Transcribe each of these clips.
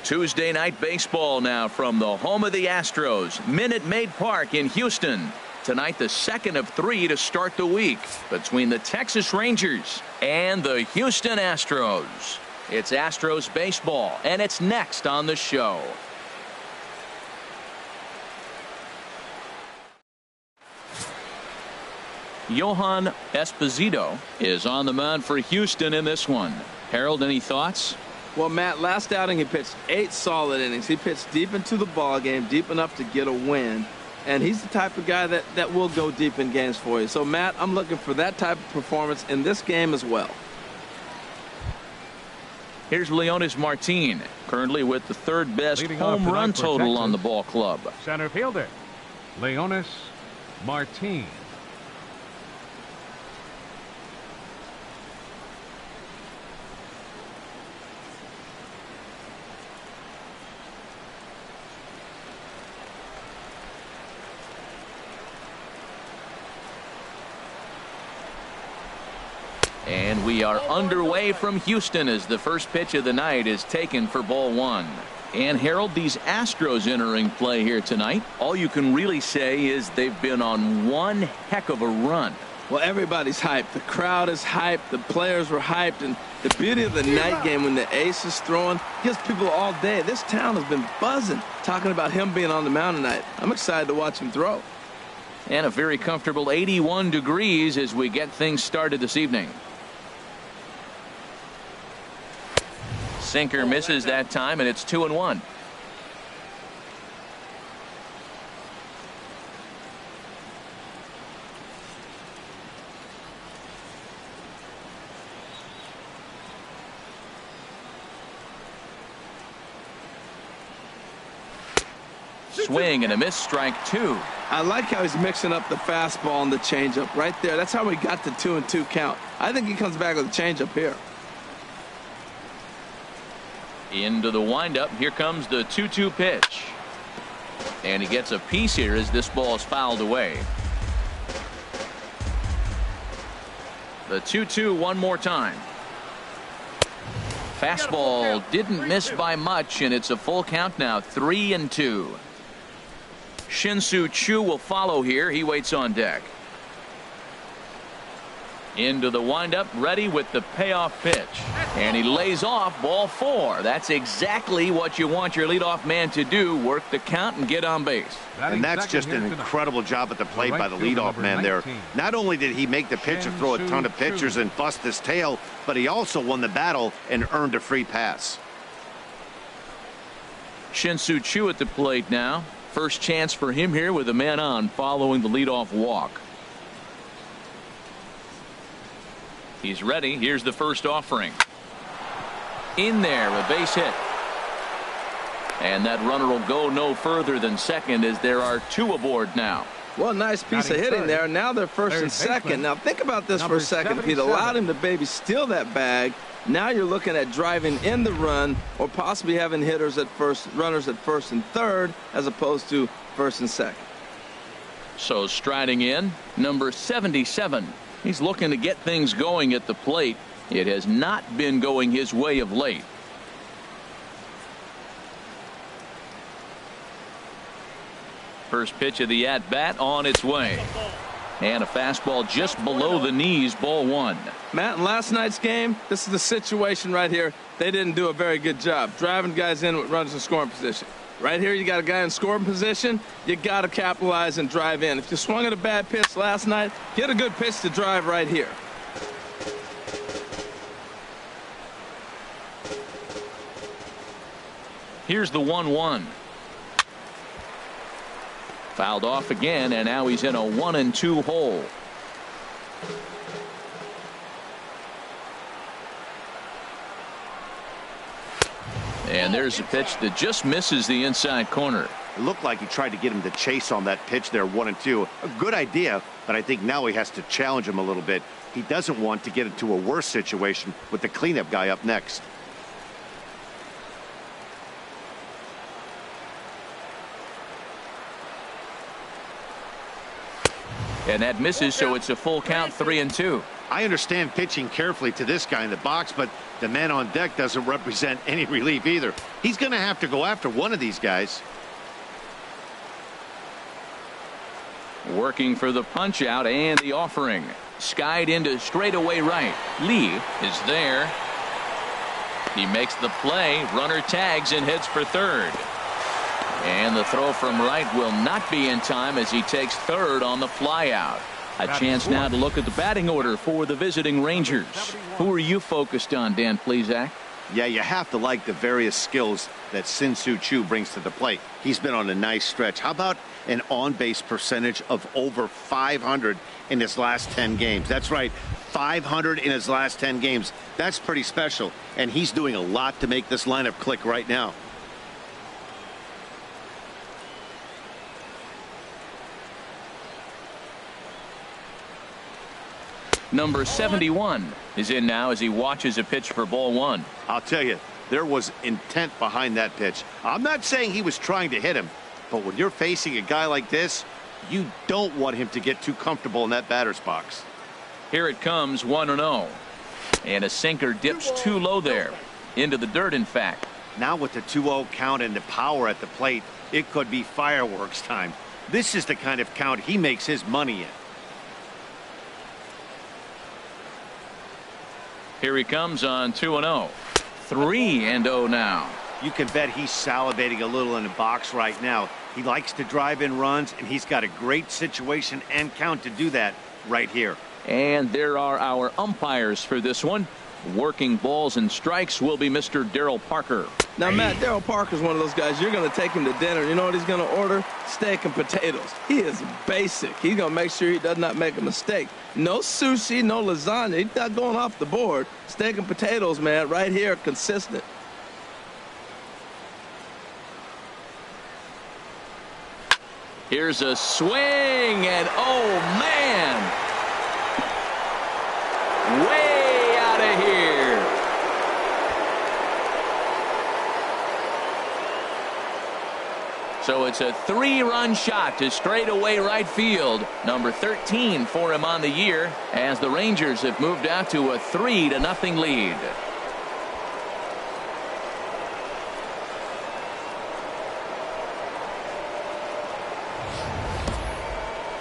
Tuesday night baseball now from the home of the Astros, Minute Maid Park in Houston. Tonight, the second of three to start the week between the Texas Rangers and the Houston Astros. It's Astros baseball, and it's next on the show. Johan Esposito is on the mound for Houston in this one. Harold, any thoughts? Well, Matt, last outing he pitched 8 solid innings. He pitched deep into the ball game, deep enough to get a win. And he's the type of guy that will go deep in games for you. So, Matt, I'm looking for that type of performance in this game as well. Here's Leonis Martin, currently with the third best home run total on the ball club. Center fielder, Leonis Martin. And we are underway from Houston as the first pitch of the night is taken for ball one. And Harold, these Astros entering play here tonight, all you can really say is they've been on one heck of a run. Well, everybody's hyped. The crowd is hyped. The players were hyped. And the beauty of the night game when the ace is throwing gives people all day. This town has been buzzing talking about him being on the mound tonight. I'm excited to watch him throw. And a very comfortable 81 degrees as we get things started this evening. Sinker misses that time, and it's 2-1. Swing and a miss, strike 2. I like how he's mixing up the fastball and the changeup right there. That's how we got the 2-2 count. I think he comes back with a changeup here. Into the windup. Here comes the 2-2 pitch. And he gets a piece here as this ball is fouled away. The 2-2 one more time. Fastball didn't miss by much, and it's a full count now, 3-2. Shin-Soo Choo will follow here. He waits on deck. Into the windup, ready with the payoff pitch. And he lays off ball 4. That's exactly what you want your leadoff man to do, work the count and get on base. And that's just an incredible job at the plate by the leadoff man there. Not only did he make the pitch and throw a ton of pitchers and bust his tail, but he also won the battle and earned a free pass. Shin-Soo Choo at the plate now. First chance for him here with a man on following the leadoff walk. He's ready. Here's the first offering. In there, a base hit. And that runner will go no further than second as there are 2 aboard now. Well, nice piece of hitting there. Now they're first and second. Now think about this for a second. If he'd allowed him to maybe steal that bag, now you're looking at driving in the run or possibly having hitters at first, runners at first and third as opposed to first and second. So striding in, number 77. He's looking to get things going at the plate. It has not been going his way of late. First pitch of the at-bat on its way. And a fastball just below the knees, ball 1. Matt, in last night's game, this is the situation right here. They didn't do a very good job driving guys in with runners in scoring position. Right here, you got a guy in scoring position. You got to capitalize and drive in. If you swung at a bad pitch last night, get a good pitch to drive right here. Here's the 1-1. Fouled off again, and now he's in a 1-2 hole. And there's a pitch that just misses the inside corner. It looked like he tried to get him to chase on that pitch there, 1-2. A good idea, but I think now he has to challenge him a little bit. He doesn't want to get into a worse situation with the cleanup guy up next. And that misses, so it's a full count, 3-2. I understand pitching carefully to this guy in the box, but the man on deck doesn't represent any relief either. He's going to have to go after one of these guys. Working for the punch out and the offering. Skied into straightaway right. Lee is there. He makes the play. Runner tags and heads for third. And the throw from right will not be in time as he takes third on the flyout. A chance now to look at the batting order for the visiting Rangers. Who are you focused on, Dan Plesac? Yeah, you have to like the various skills that Sin-Soo Choo brings to the plate. He's been on a nice stretch. How about an on-base percentage of over 500 in his last 10 games? That's right, 500 in his last 10 games. That's pretty special, and he's doing a lot to make this lineup click right now. Number 71 is in now as he watches a pitch for ball one. I'll tell you, there was intent behind that pitch. I'm not saying he was trying to hit him, but when you're facing a guy like this, you don't want him to get too comfortable in that batter's box. Here it comes, 1-0. And a sinker dips too low there. Into the dirt, in fact. Now with the 2-0 count and the power at the plate, it could be fireworks time. This is the kind of count he makes his money in. Here he comes on 2-0. 3-0 now. You can bet he's salivating a little in the box right now. He likes to drive in runs, and he's got a great situation and count to do that right here. And there are our umpires for this one. Working balls and strikes will be Mr. Darryl Parker. Now, Matt, Darryl Parker's one of those guys. You're going to take him to dinner. You know what he's going to order? Steak and potatoes. He is basic. He's going to make sure he does not make a mistake. No sushi, no lasagna. He's not going off the board. Steak and potatoes, man, right here, consistent. Here's a swing, and oh, man. Way out of here. So it's a 3-run shot to straightaway right field. Number 13 for him on the year as the Rangers have moved out to a 3-0 lead.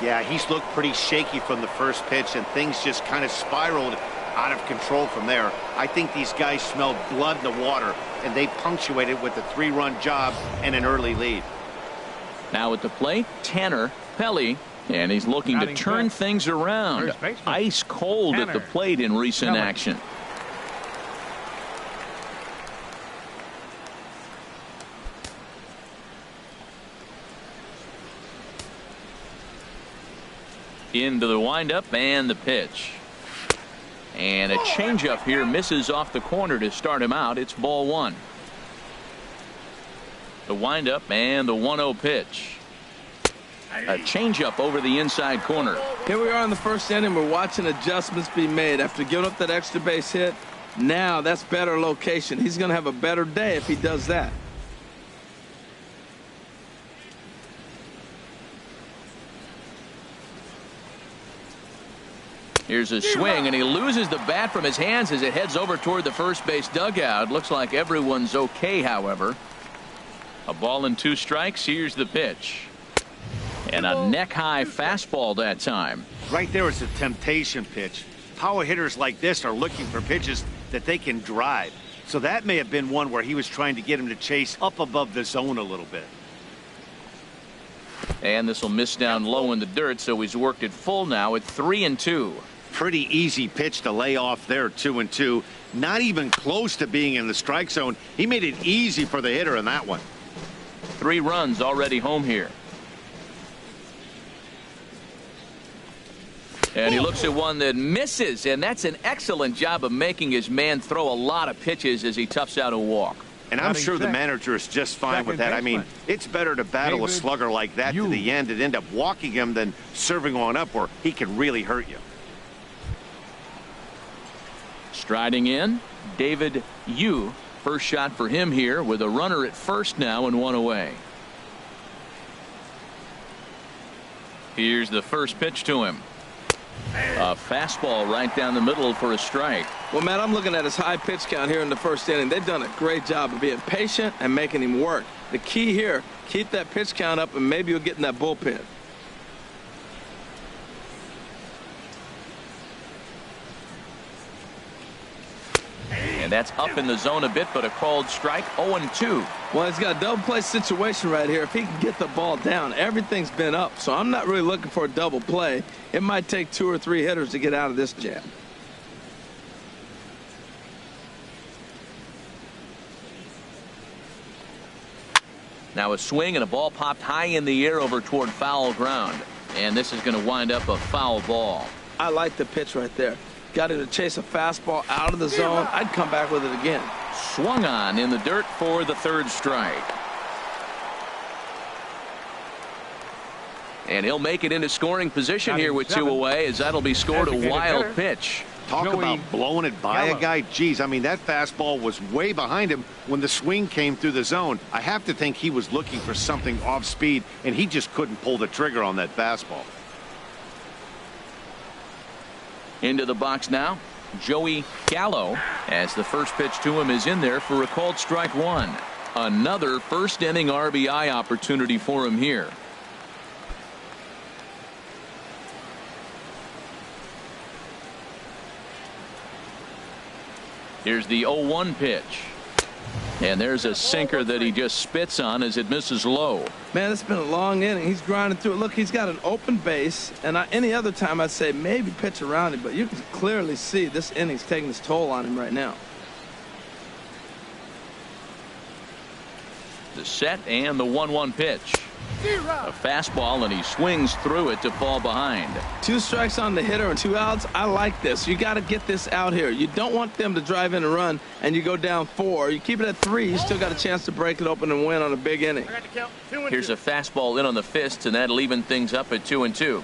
Yeah, he's looked pretty shaky from the first pitch, and things just kind of spiraled out of control from there. I think these guys smelled blood in the water, and they punctuated with a 3-run job and an early lead. Now at the plate, Tanner Pelly, and he's looking to turn things around. Ice cold at the plate in recent action. Into the windup and the pitch. And a changeup here misses off the corner to start him out. It's ball one. The windup and the 1-0 pitch. A changeup over the inside corner. Here we are in the first inning. We're watching adjustments be made after giving up that extra base hit. Now that's better location. He's going to have a better day if he does that. Here's a swing, and he loses the bat from his hands as it heads over toward the first base dugout. Looks like everyone's okay, however. A ball and 2 strikes. Here's the pitch. And a neck-high fastball that time. Right there is a temptation pitch. Power hitters like this are looking for pitches that they can drive. So that may have been one where he was trying to get him to chase up above the zone a little bit. And this will miss down low in the dirt, so he's worked it full now at 3-2. Pretty easy pitch to lay off there, 2-2. Not even close to being in the strike zone. He made it easy for the hitter in that one. 3 runs already home here. And he looks at one that misses, and that's an excellent job of making his man throw a lot of pitches as he toughs out a walk. And I'm sure the manager is just fine with that. I mean, it's better to battle a slugger like that to the end and end up walking him than serving one up where he can really hurt you. Striding in, David Yu. First shot for him here with a runner at first now and 1 away. Here's the first pitch to him. A fastball right down the middle for a strike. Well, Matt, I'm looking at his high pitch count here in the first inning. They've done a great job of being patient and making him work. The key here, keep that pitch count up, and maybe you'll get in that bullpen. And that's up in the zone a bit, but a called strike. 0-2. Well, he's got a double play situation right here. If he can get the ball down, everything's been up. So I'm not really looking for a double play. It might take 2 or 3 hitters to get out of this jam. Now a swing and a ball popped high in the air over toward foul ground. And this is going to wind up a foul ball. I like the pitch right there. Got him to chase a fastball out of the zone. I'd come back with it again. Swung on in the dirt for the 3rd strike. And he'll make it into scoring position here with 2 away, as that'll be scored a wild pitch. Talk about blowing it by a guy. Geez, I mean, that fastball was way behind him when the swing came through the zone. I have to think he was looking for something off speed, and he just couldn't pull the trigger on that fastball. Into the box now, Joey Gallo, as the first pitch to him is in there for a called strike 1. Another first inning RBI opportunity for him here. Here's the 0-1 pitch. And there's a sinker that he just spits on as it misses low. Man, it's been a long inning. He's grinding through it. Look, he's got an open base. And any other time I'd say maybe pitch around him. But you can clearly see this inning's taking its toll on him right now. The set and the 1-1 pitch. A fastball, and he swings through it to fall behind. 2 strikes on the hitter and 2 outs. I like this. You got to get this out here. You don't want them to drive in a run and you go down 4. You keep it at 3. You still got a chance to break it open and win on a big inning. Here's a fastball in on the fist, and that'll even things up at 2-2.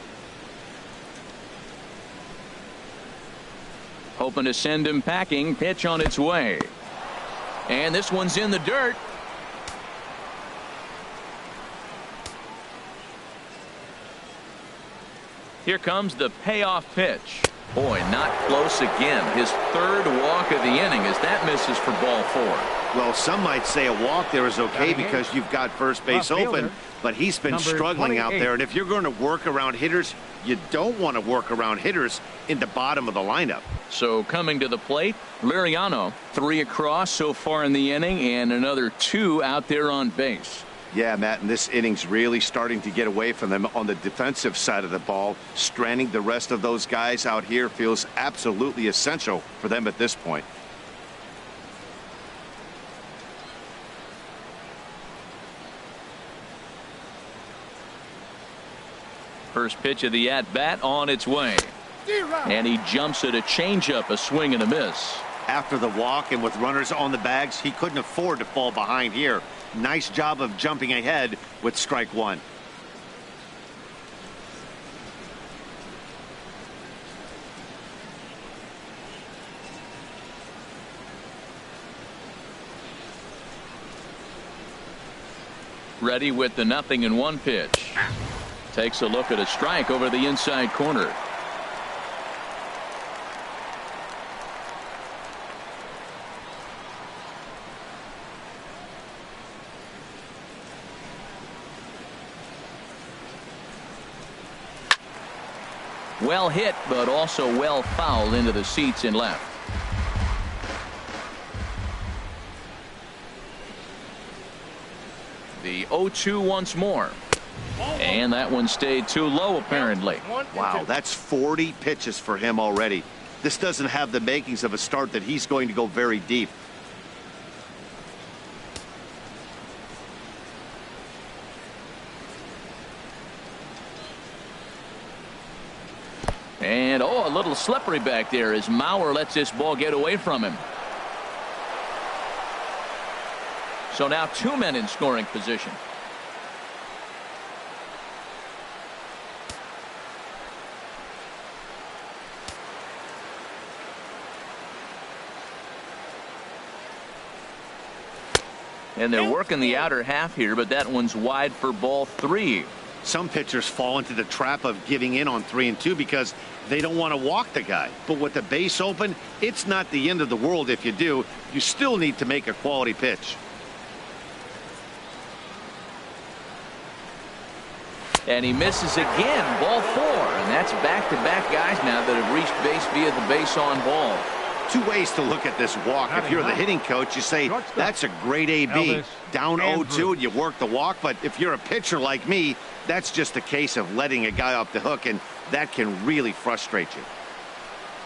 Hoping to send him packing. Pitch on its way. And this one's in the dirt. Here comes the payoff pitch. Boy, not close again. His 3rd walk of the inning as that misses for ball 4. Well, some might say a walk there is okay because you've got first base open, but he's been struggling out there. And if you're going to work around hitters, you don't want to work around hitters in the bottom of the lineup. So coming to the plate, Liriano, 3 across so far in the inning, and another 2 out there on base. Yeah, Matt, and this inning's really starting to get away from them on the defensive side of the ball. Stranding the rest of those guys out here feels absolutely essential for them at this point. First pitch of the at-bat on its way. And he jumps at a changeup, a swing and a miss. After the walk and with runners on the bags, he couldn't afford to fall behind here. Nice job of jumping ahead with strike 1. Ready with the 0-1 pitch. Takes a look at a strike over the inside corner. Well hit, but also well fouled into the seats and left. The 0-2 once more. And that one stayed too low, apparently. Wow, that's 40 pitches for him already. This doesn't have the makings of a start that he's going to go very deep. And, oh, a little slippery back there as Mauer lets this ball get away from him. So now 2 men in scoring position. And they're working the outer half here, but that one's wide for ball 3. Some pitchers fall into the trap of giving in on 3-2 because they don't want to walk the guy. But with the base open, it's not the end of the world if you do. You still need to make a quality pitch. And he misses again. Ball 4. And that's back-to-back guys now that have reached base via the base on ball. Two ways to look at this walk. If you're the hitting coach, you say, that's a great AB. Down 0-2 and you work the walk. But if you're a pitcher like me, that's just a case of letting a guy off the hook, and that can really frustrate you.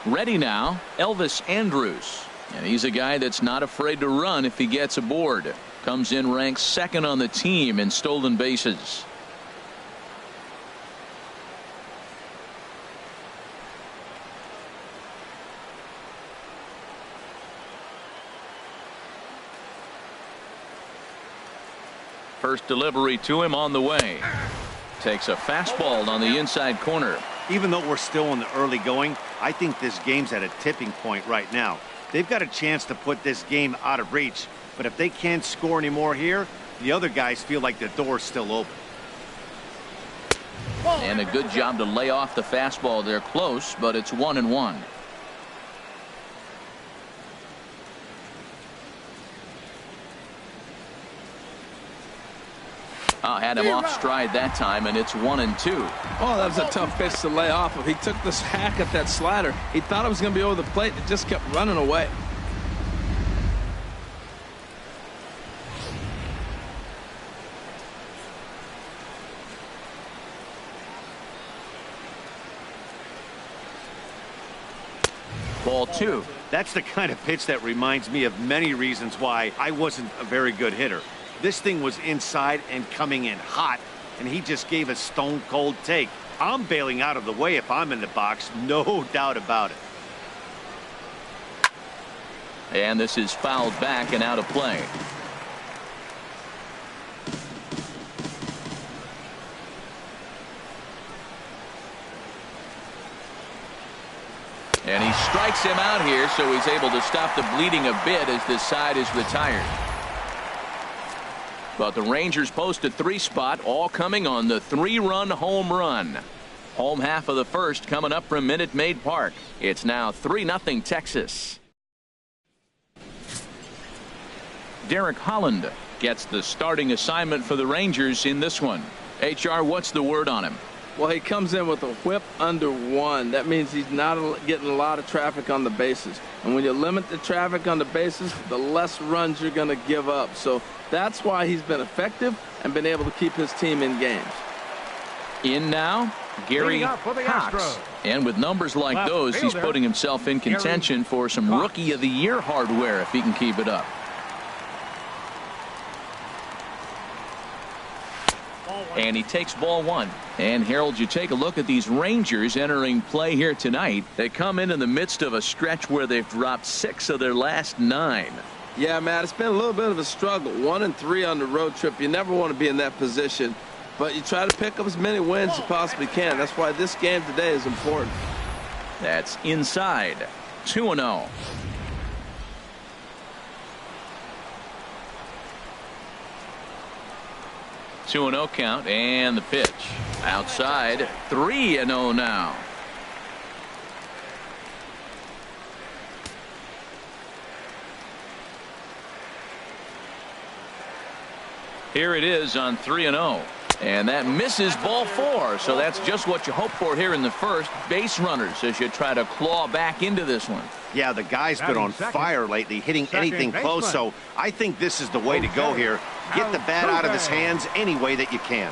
Ready now, Elvis Andrus. And he's a guy that's not afraid to run if he gets aboard. Comes in ranked second on the team in stolen bases. First delivery to him on the way. Takes a fastball on the inside corner. Even though we're still in the early going, I think this game's at a tipping point right now. They've got a chance to put this game out of reach, but if they can't score anymore here, the other guys feel like the door's still open. And a good job to lay off the fastball. They're close, but it's 1-1. Had him off stride that time, and it's 1-2. Oh, that was a tough pitch to lay off of. He took this hack at that slider. He thought it was going to be over the plate. It just kept running away. Ball 2. That's the kind of pitch that reminds me of many reasons why I wasn't a very good hitter. This thing was inside and coming in hot, and he just gave a stone-cold take. I'm bailing out of the way if I'm in the box, no doubt about it. And this is fouled back and out of play. And he strikes him out here, so he's able to stop the bleeding a bit as this side is retired. But the Rangers post a 3 spot, all coming on the 3-run home run. Home half of the first coming up from Minute Maid Park. It's now 3-0 Texas. Derek Holland gets the starting assignment for the Rangers in this one. HR, what's the word on him? Well, he comes in with a whip under 1. That means he's not getting a lot of traffic on the bases. And when you limit the traffic on the bases, the less runs you're going to give up. So that's why he's been effective and been able to keep his team in games. In now, Gary Cox. And with numbers like those, he's putting himself in contention for some Rookie of the Year hardware if he can keep it up. And he takes ball 1. And Harold, you take a look at these Rangers entering play here tonight. They come in the midst of a stretch where they've dropped 6 of their last 9. Yeah, Matt, it's been a little bit of a struggle. 1-3 on the road trip. You never want to be in that position, but you try to pick up as many wins as you possibly can. That's why this game today is important. That's inside. 2-0. 2-0 count, and the pitch outside. 3-0 now. Here it is on 3-0, and that misses ball 4. So that's just what you hope for here in the first. Base runners as you try to claw back into this one. Yeah, the guy's been on fire lately, hitting anything close, so I think this is the way to go here. Get the bat out of his hands any way that you can.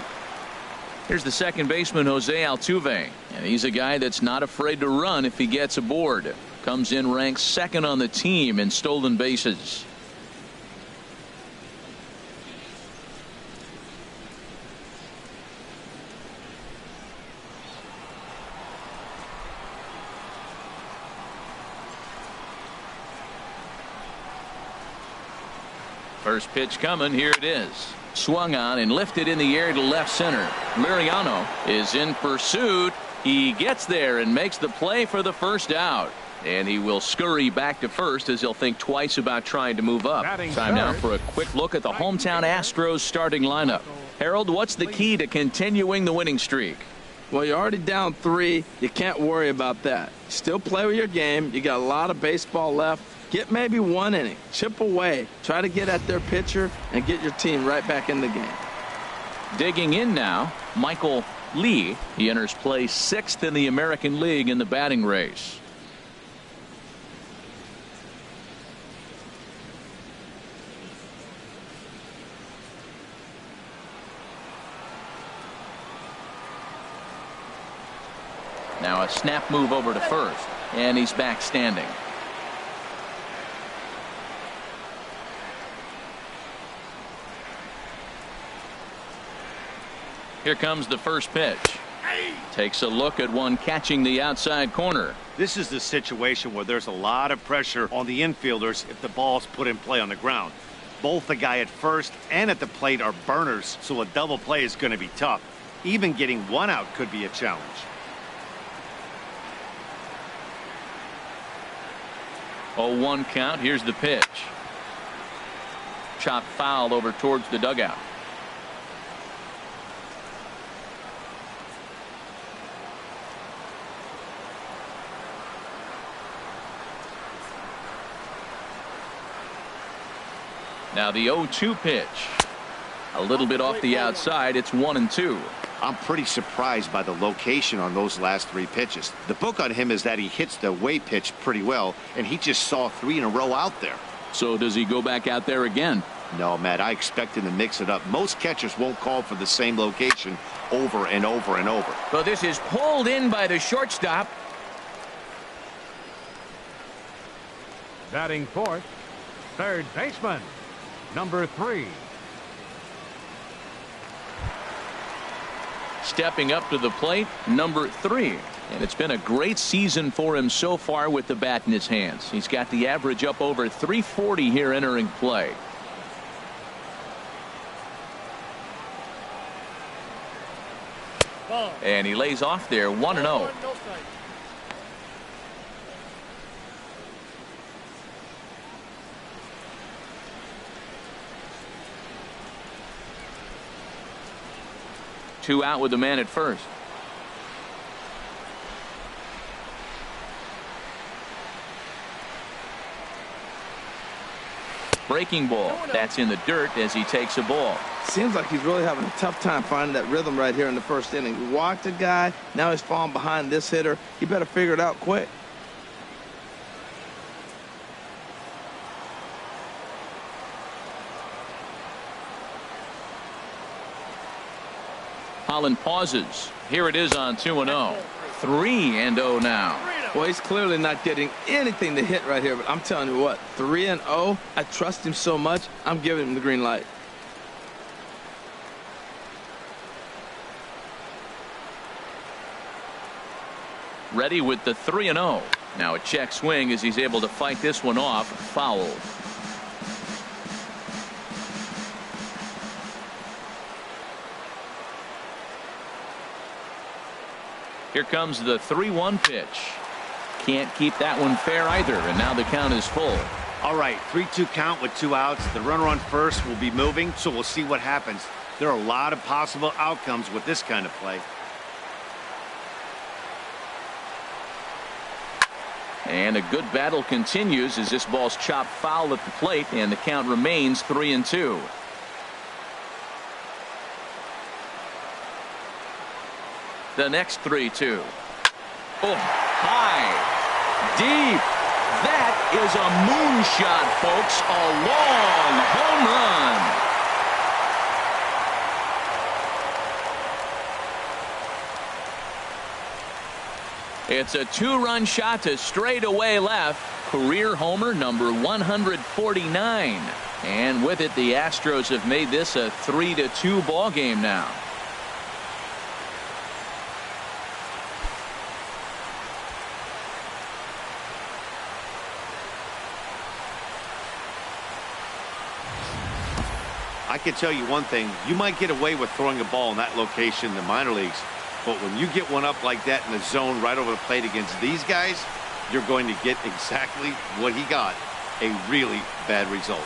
Here's the second baseman, Jose Altuve, and he's a guy that's not afraid to run if he gets aboard. Comes in ranked second on the team in stolen bases. First pitch coming. Here it is. Swung on and lifted in the air to left center. Liriano is in pursuit. He gets there and makes the play for the first out. And he will scurry back to first as he'll think twice about trying to move up. Time now for a quick look at the hometown Astros starting lineup. Harold, what's the key to continuing the winning streak? Well, you're already down 3. You can't worry about that. Still play with your game. You got a lot of baseball left. Get maybe 1 inning. Chip away. Try to get at their pitcher and get your team right back in the game. Digging in now, Michael Lee. He enters play 6th in the American League in the batting race. Now a snap move over to first, and he's back standing. Here comes the first pitch. Takes a look at one catching the outside corner. This is the situation where there's a lot of pressure on the infielders if the ball's put in play on the ground. Both the guy at first and at the plate are burners, so a double play is going to be tough. Even getting 1 out could be a challenge. 0-1 count. Here's the pitch. Chop foul over towards the dugout. Now the 0-2 pitch. A little bit off the outside. It's 1-2. I'm pretty surprised by the location on those last 3 pitches. The book on him is that he hits the away pitch pretty well, and he just saw 3 in a row out there. So does he go back out there again? No, Matt, I expect him to mix it up. Most catchers won't call for the same location over and over and over. Well, this is pulled in by the shortstop. Batting fourth, third baseman, number 3. Stepping up to the plate, number 3. And it's been a great season for him so far with the bat in his hands. He's got the average up over 340 here entering play. And he lays off there 1-0. Two out with the man at first. Breaking ball. That's in the dirt as he takes a ball. Seems like he's really having a tough time finding that rhythm right here in the first inning. He walked a guy. Now he's falling behind this hitter. He better figure it out quick. Holland pauses. Here it is on 2-0. 3-0 now. Well, he's clearly not getting anything to hit right here, but I'm telling you what, 3-0, I trust him so much, I'm giving him the green light. Ready with the 3-0. Now a check swing as he's able to fight this one off. Foul. Here comes the 3-1 pitch. Can't keep that one fair either, and now the count is full. All right, 3-2 count with 2 outs. The runner on first will be moving, so we'll see what happens. There are a lot of possible outcomes with this kind of play. And a good battle continues as this ball's chopped foul at the plate, and the count remains 3-2. The next 3-2. Oh, high, deep. That is a moonshot, folks. A long home run. It's a 2-run shot to straightaway left. Career homer number 149. And with it, the Astros have made this a 3-2 ball game now. I can tell you one thing, you might get away with throwing a ball in that location in the minor leagues, but when you get one up like that in the zone right over the plate against these guys, you're going to get exactly what he got, a really bad result.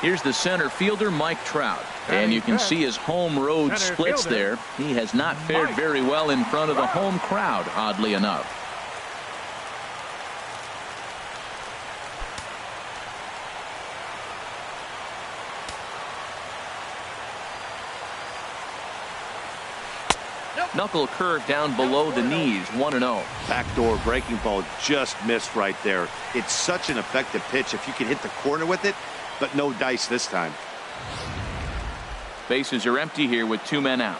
Here's the center fielder, Mike Trout. And you can see his home road splits there. He has not fared very well in front of the home crowd, oddly enough. Knuckle curve down below the knees, 1-0. Backdoor breaking ball just missed right there. It's such an effective pitch if you can hit the corner with it, but no dice this time. Bases are empty here with 2 men out.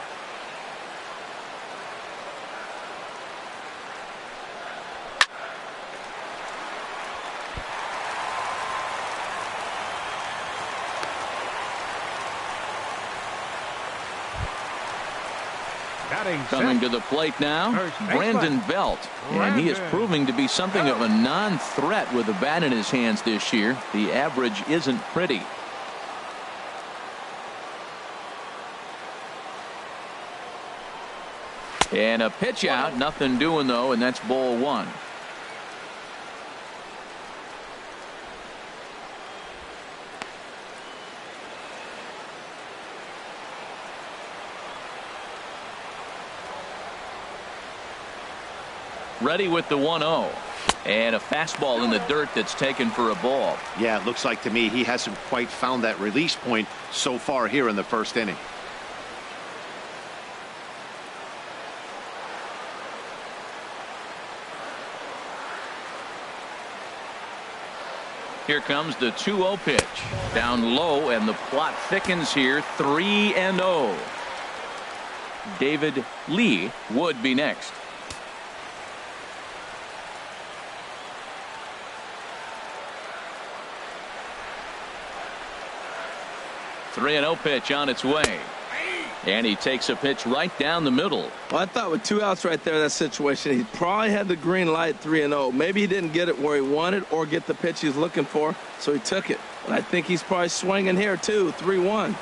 Coming to the plate now, Brandon Belt. And he is proving to be something of a non-threat with the bat in his hands this year. The average isn't pretty. And a pitch out, nothing doing though, and that's ball 1. Ready with the 1-0. And a fastball in the dirt that's taken for a ball. Yeah, it looks like to me he hasn't quite found that release point so far here in the first inning. Here comes the 2-0 pitch. Down low, and the plot thickens here. 3-0. David Lee would be next. Three 3-0 pitch on its way. And he takes a pitch right down the middle. Well, I thought with 2 outs right there, that situation, he probably had the green light 3-0. Maybe he didn't get it where he wanted or get the pitch he's looking for, so he took it. But I think he's probably swinging here, too. 3-1.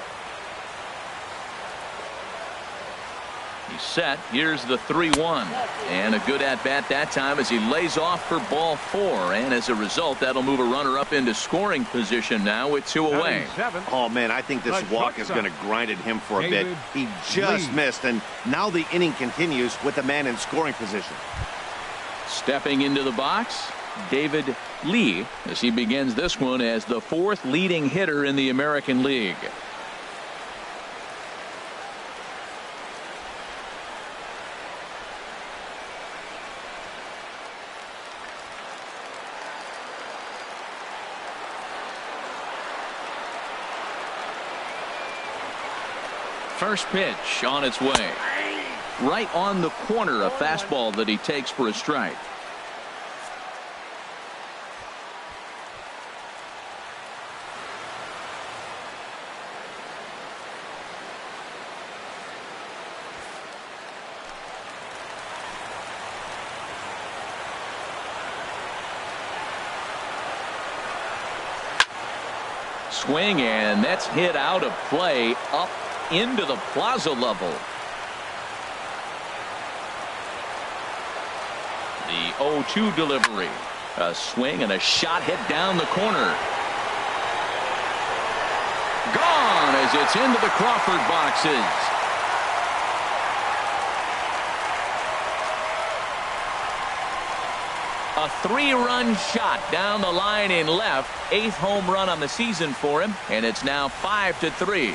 He's set. Here's the 3-1. And a good at-bat that time as he lays off for ball 4. And as a result, that'll move a runner up into scoring position now with 2 away. Oh, man, I think this walk is going to grind at him for a bit. He just missed, and now the inning continues with a man in scoring position. Stepping into the box, David Lee, as he begins this one as the 4th leading hitter in the American League. First pitch on its way. Right on the corner, a fastball that he takes for a strike. Swing, and that's hit out of play up into the plaza level. The 0-2 delivery. A swing and a shot hit down the corner. Gone as it's into the Crawford boxes. A 3-run shot down the line in left. 8th home run on the season for him, and it's now 5-3.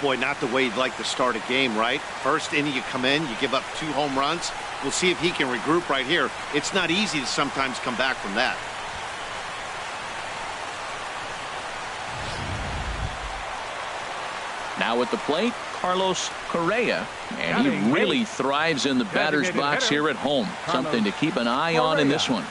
Boy, not the way you'd like to start a game, right? First inning, you come in, you give up 2 home runs. We'll see if he can regroup right here. It's not easy to sometimes come back from that. Now at the plate, Carlos Correa, and he really thrives in the batter's box here at home. Something to keep an eye on in this one.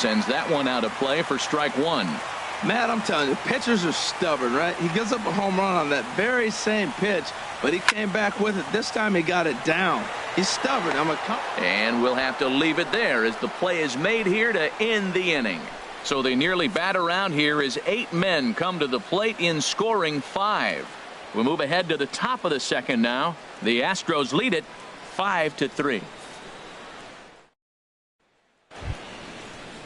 Sends that one out of play for strike one. Matt, I'm telling you, pitchers are stubborn, right? He gives up a home run on that very same pitch, but he came back with it. This time he got it down. He's stubborn. And we'll have to leave it there as the play is made here to end the inning. So they nearly bat around here as 8 men come to the plate in scoring 5. We move ahead to the top of the second now. The Astros lead it 5-3.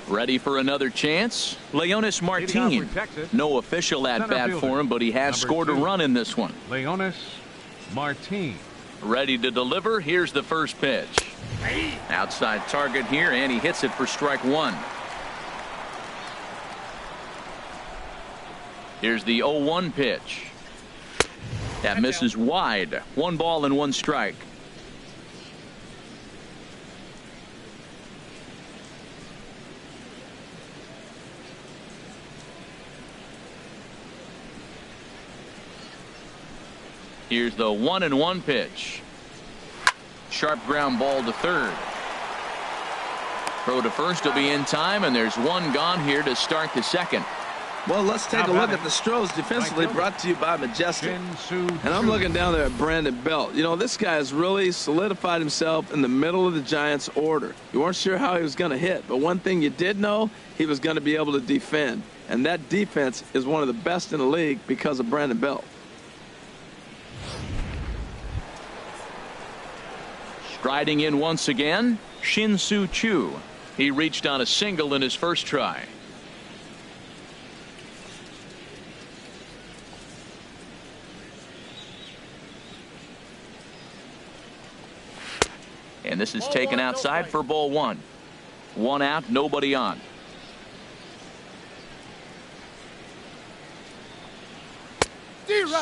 Ready for another chance? Leonis Martin. No official at-bat for him, but he has scored a run in this one. Leonis Martin. Ready to deliver. Here's the first pitch. Outside target here, and he hits it for strike one. Here's the 0-1 pitch. That misses wide. 1 ball and 1 strike. Here's the 1-1 pitch. Sharp ground ball to third. Throw to first will be in time, and there's 1 gone here to start the second. Well, let's take a look at the Astros defensively, brought to you by Majestic. And I'm looking down there at Brandon Belt. You know, this guy has really solidified himself in the middle of the Giants' order. You weren't sure how he was going to hit, but one thing you did know, he was going to be able to defend. And that defense is one of the best in the league because of Brandon Belt. Striding in once again, Shin-Soo Choo. He reached on a single in his first try. And this is taken outside for ball 1. 1 out, nobody on.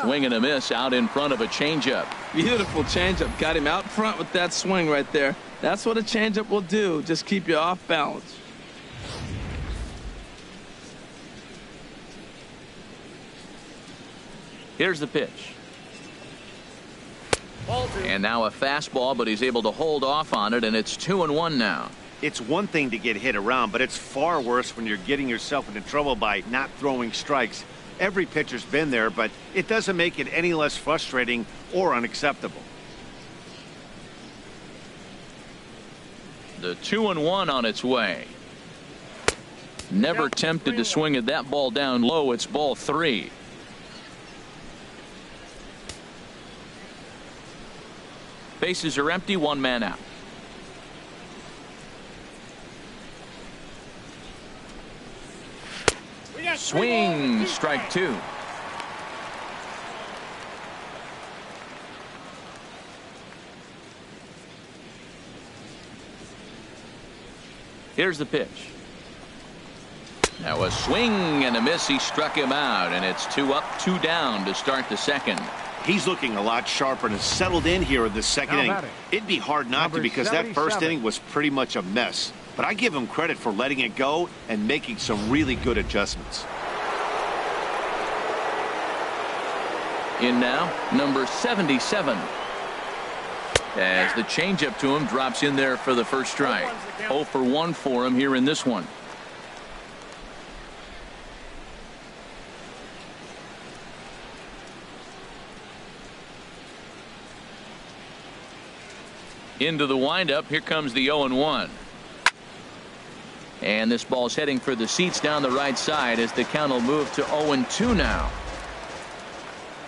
Swing and a miss out in front of a changeup. Beautiful changeup. Got him out front with that swing right there. That's what a changeup will do. Just keep you off balance. Here's the pitch. And now a fastball, but he's able to hold off on it, and it's 2-1 now. It's one thing to get hit around, but it's far worse when you're getting yourself into trouble by not throwing strikes. Every pitcher's been there, but it doesn't make it any less frustrating or unacceptable. The 2-1 on its way. Never tempted to swing at that ball down low. It's ball 3. Bases are empty, 1 man out. Swing, strike 2. Here's the pitch. Now a swing and a miss. He struck him out, and it's 2 up, 2 down to start the second. He's looking a lot sharper and has settled in here in the second inning. It'd be hard not to, because that first inning was pretty much a mess. But I give him credit for letting it go and making some really good adjustments. In now, number 77. As the changeup to him drops in there for the first strike. 0 for 1 for him here in this one. Into the windup. Here comes the 0-1. And this ball's heading for the seats down the right side as the count will move to 0-2 now.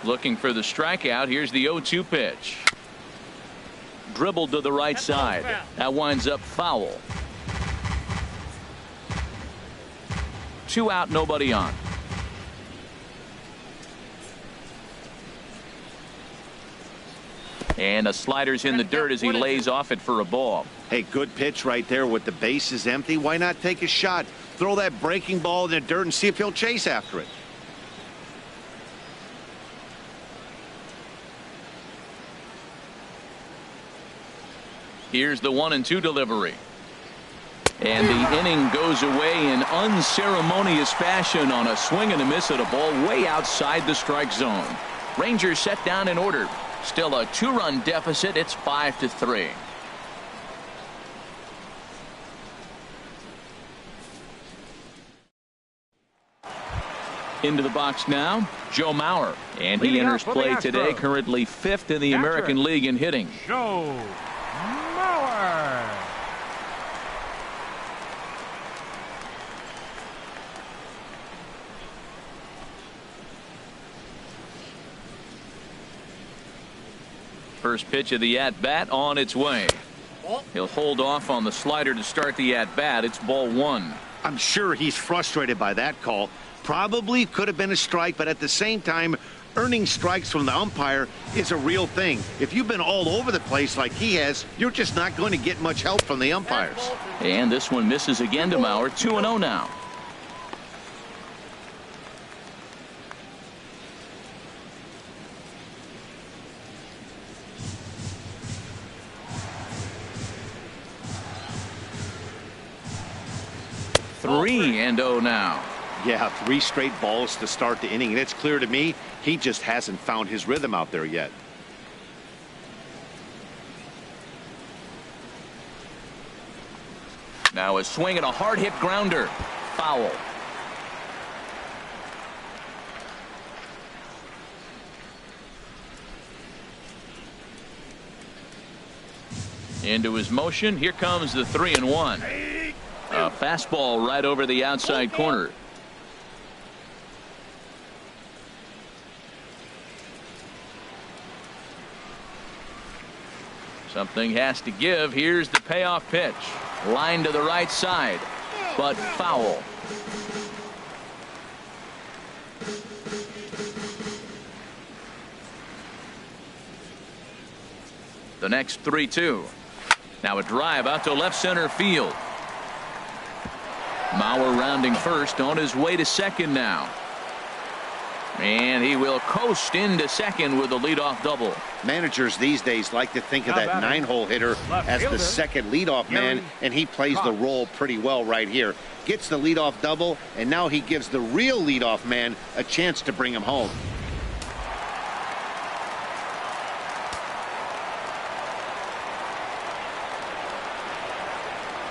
Looking for the strikeout. Here's the 0-2 pitch. Dribbled to the right side. That winds up foul. 2 out, nobody on. And a slider's in the dirt as he lays off it for a ball. Hey, good pitch right there with the bases empty. Why not take a shot? Throw that breaking ball in the dirt and see if he'll chase after it. Here's the 1-2 delivery. And the inning goes away in unceremonious fashion on a swing and a miss at a ball way outside the strike zone. Rangers set down in order. Still a 2-run deficit. It's 5-3. Into the box now, Joe Mauer. And he Leading enters off for the play today, Astros, currently 5th in the catcher, American League in hitting. Joe Mauer. First pitch of the at-bat on its way. He'll hold off on the slider to start the at-bat. It's ball 1. I'm sure he's frustrated by that call. Probably could have been a strike, but at the same time, earning strikes from the umpire is a real thing. If you've been all over the place like he has, you're just not going to get much help from the umpires. And this one misses again to Mauer. 2-0 now. Three and 0 now. Yeah, 3 straight balls to start the inning, and it's clear to me he just hasn't found his rhythm out there yet. Now a swing and a hard hit grounder. Foul. Into his motion. Here comes the 3-1. A fastball right over the outside corner. Something has to give. Here's the payoff pitch. Line to the right side, but foul. The next 3-2. Now a drive out to left center field. Mauer rounding first, on his way to second now. And he will coast into second with a leadoff double. Managers these days like to think of that 9-hole hitter as the second leadoff man, and he plays the role pretty well right here. Gets the leadoff double, and now he gives the real leadoff man a chance to bring him home.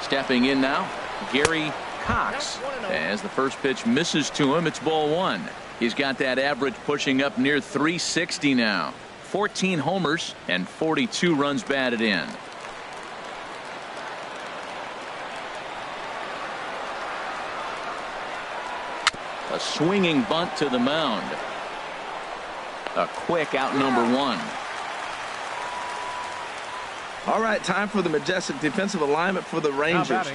Stepping in now, Gary Cox. As the first pitch misses to him, it's ball 1. He's got that average pushing up near 360 now. 14 homers and 42 runs batted in. A swinging bunt to the mound. A quick out number 1. All right, time for the majestic defensive alignment for the Rangers.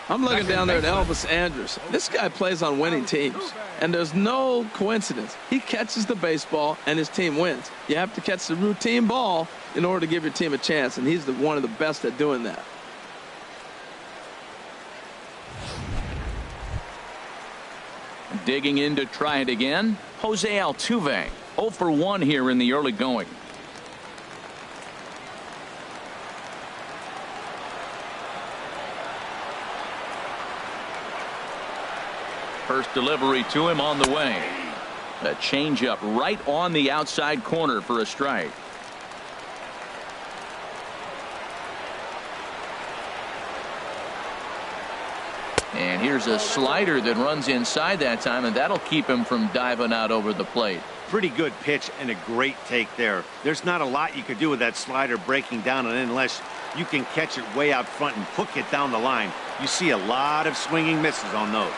I'm looking down there at Elvis Andrus. This guy plays on winning teams, and there's no coincidence. He catches the baseball, and his team wins. You have to catch the routine ball in order to give your team a chance, and he's one of the best at doing that. Digging in to try it again, Jose Altuve. 0 for 1 here in the early going. First delivery to him on the way. A changeup right on the outside corner for a strike. And here's a slider that runs inside that time, and that'll keep him from diving out over the plate. Pretty good pitch and a great take there. There's not a lot you could do with that slider breaking down, and unless you can catch it way out front and hook it down the line, you see a lot of swinging misses on those.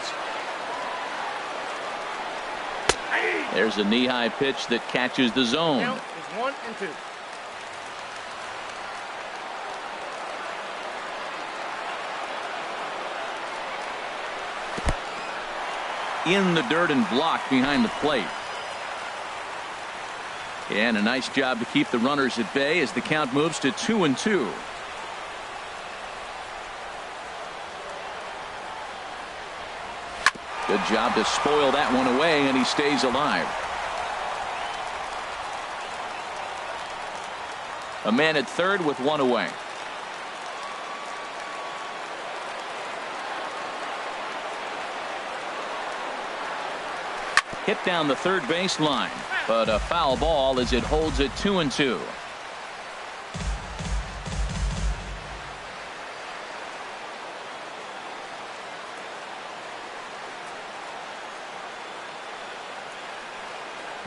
There's a knee-high pitch that catches the zone. Count is 1 and 2. In the dirt and blocked behind the plate. And a nice job to keep the runners at bay as the count moves to 2-2. Good job to spoil that one away, and he stays alive. A man at third with 1 away. Hit down the third baseline, but a foul ball as it holds it 2-2.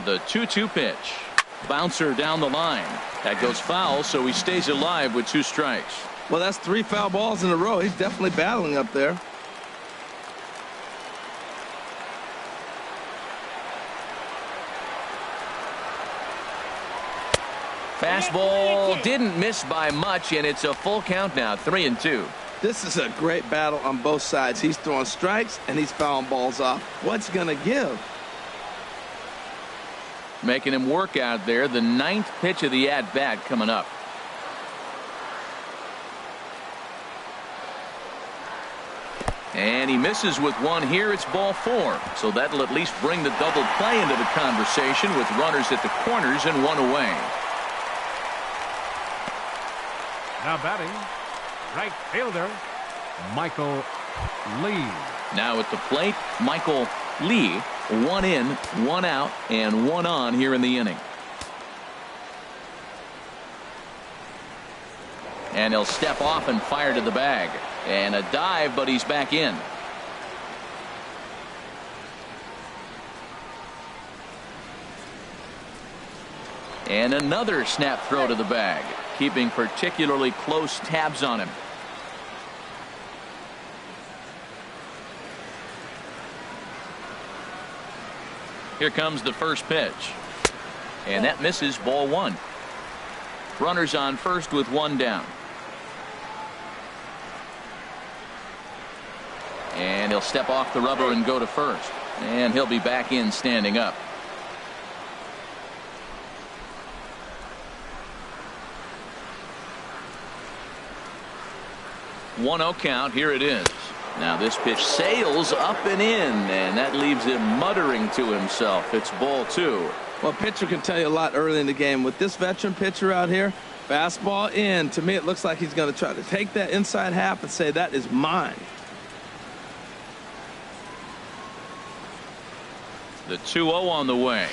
The 2-2 pitch. Bouncer down the line. That goes foul, so he stays alive with 2 strikes. Well, that's 3 foul balls in a row. He's definitely battling up there. Fastball didn't miss by much, and it's a full count now, 3-2. This is a great battle on both sides. He's throwing strikes, and he's fouling balls off. What's going to give? Making him work out there. The 9th pitch of the at-bat coming up. And he misses with 1 here. It's ball 4. So that'll at least bring the double play into the conversation with runners at the corners and 1 away. Now batting, right fielder, Michael Lee. Now at the plate, Michael Lee. 1 in, 1 out, and 1 on here in the inning. And he'll step off and fire to the bag. And a dive, but he's back in. And another snap throw to the bag, keeping particularly close tabs on him. Here comes the first pitch. And that misses, ball 1. Runners on first with 1 down. And he'll step off the rubber and go to first. And he'll be back in standing up. One 0 count. Here it is. Now this pitch sails up and in, and that leaves him muttering to himself. It's ball 2. Well, pitcher can tell you a lot early in the game. With this veteran pitcher out here, fastball in. To me, it looks like he's going to try to take that inside half and say, that is mine. The 2-0 on the way.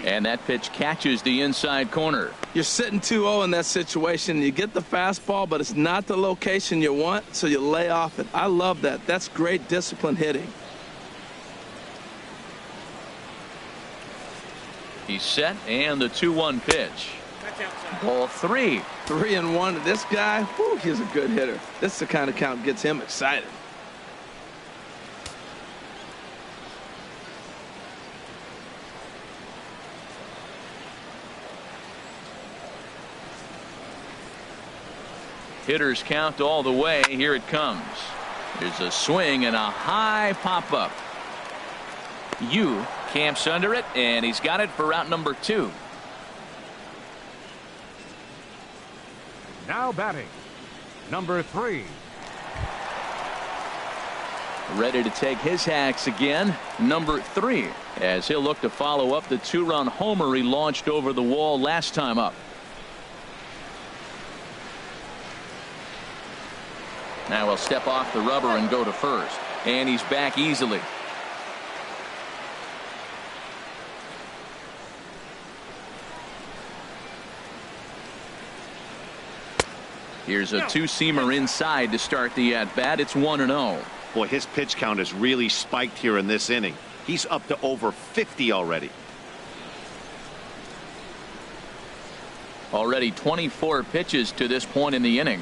And that pitch catches the inside corner. You're sitting 2-0 in that situation. You get the fastball, but it's not the location you want, so you lay off it. I love that. That's great disciplined hitting. He's set, and the 2-1 pitch. Ball 3. 3-1. This guy, whew, he's a good hitter. This is the kind of count that gets him excited. Hitters count all the way. Here it comes. There's a swing and a high pop-up. Yu camps under it, and he's got it for out number 2. Now batting, number 3. Ready to take his hacks again, number 3, as he'll look to follow up the 2-run homer he launched over the wall last time up. Now he'll step off the rubber and go to first. And he's back easily. Here's a 2-seamer inside to start the at-bat. It's 1-0. Boy, his pitch count has really spiked here in this inning. He's up to over 50 already. Already 24 pitches to this point in the inning.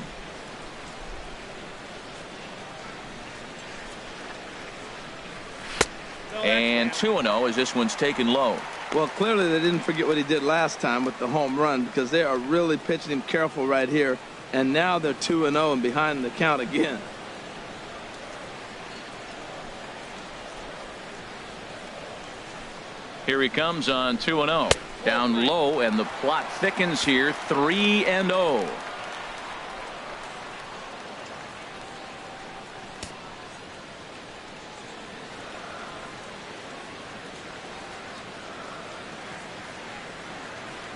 And 2-0 as this one's taken low. Well, clearly they didn't forget what he did last time with the home run, because they are really pitching him careful right here. And now they're 2-0 and behind the count again. Here he comes on 2-0. Down low, and the plot thickens here. 3-0.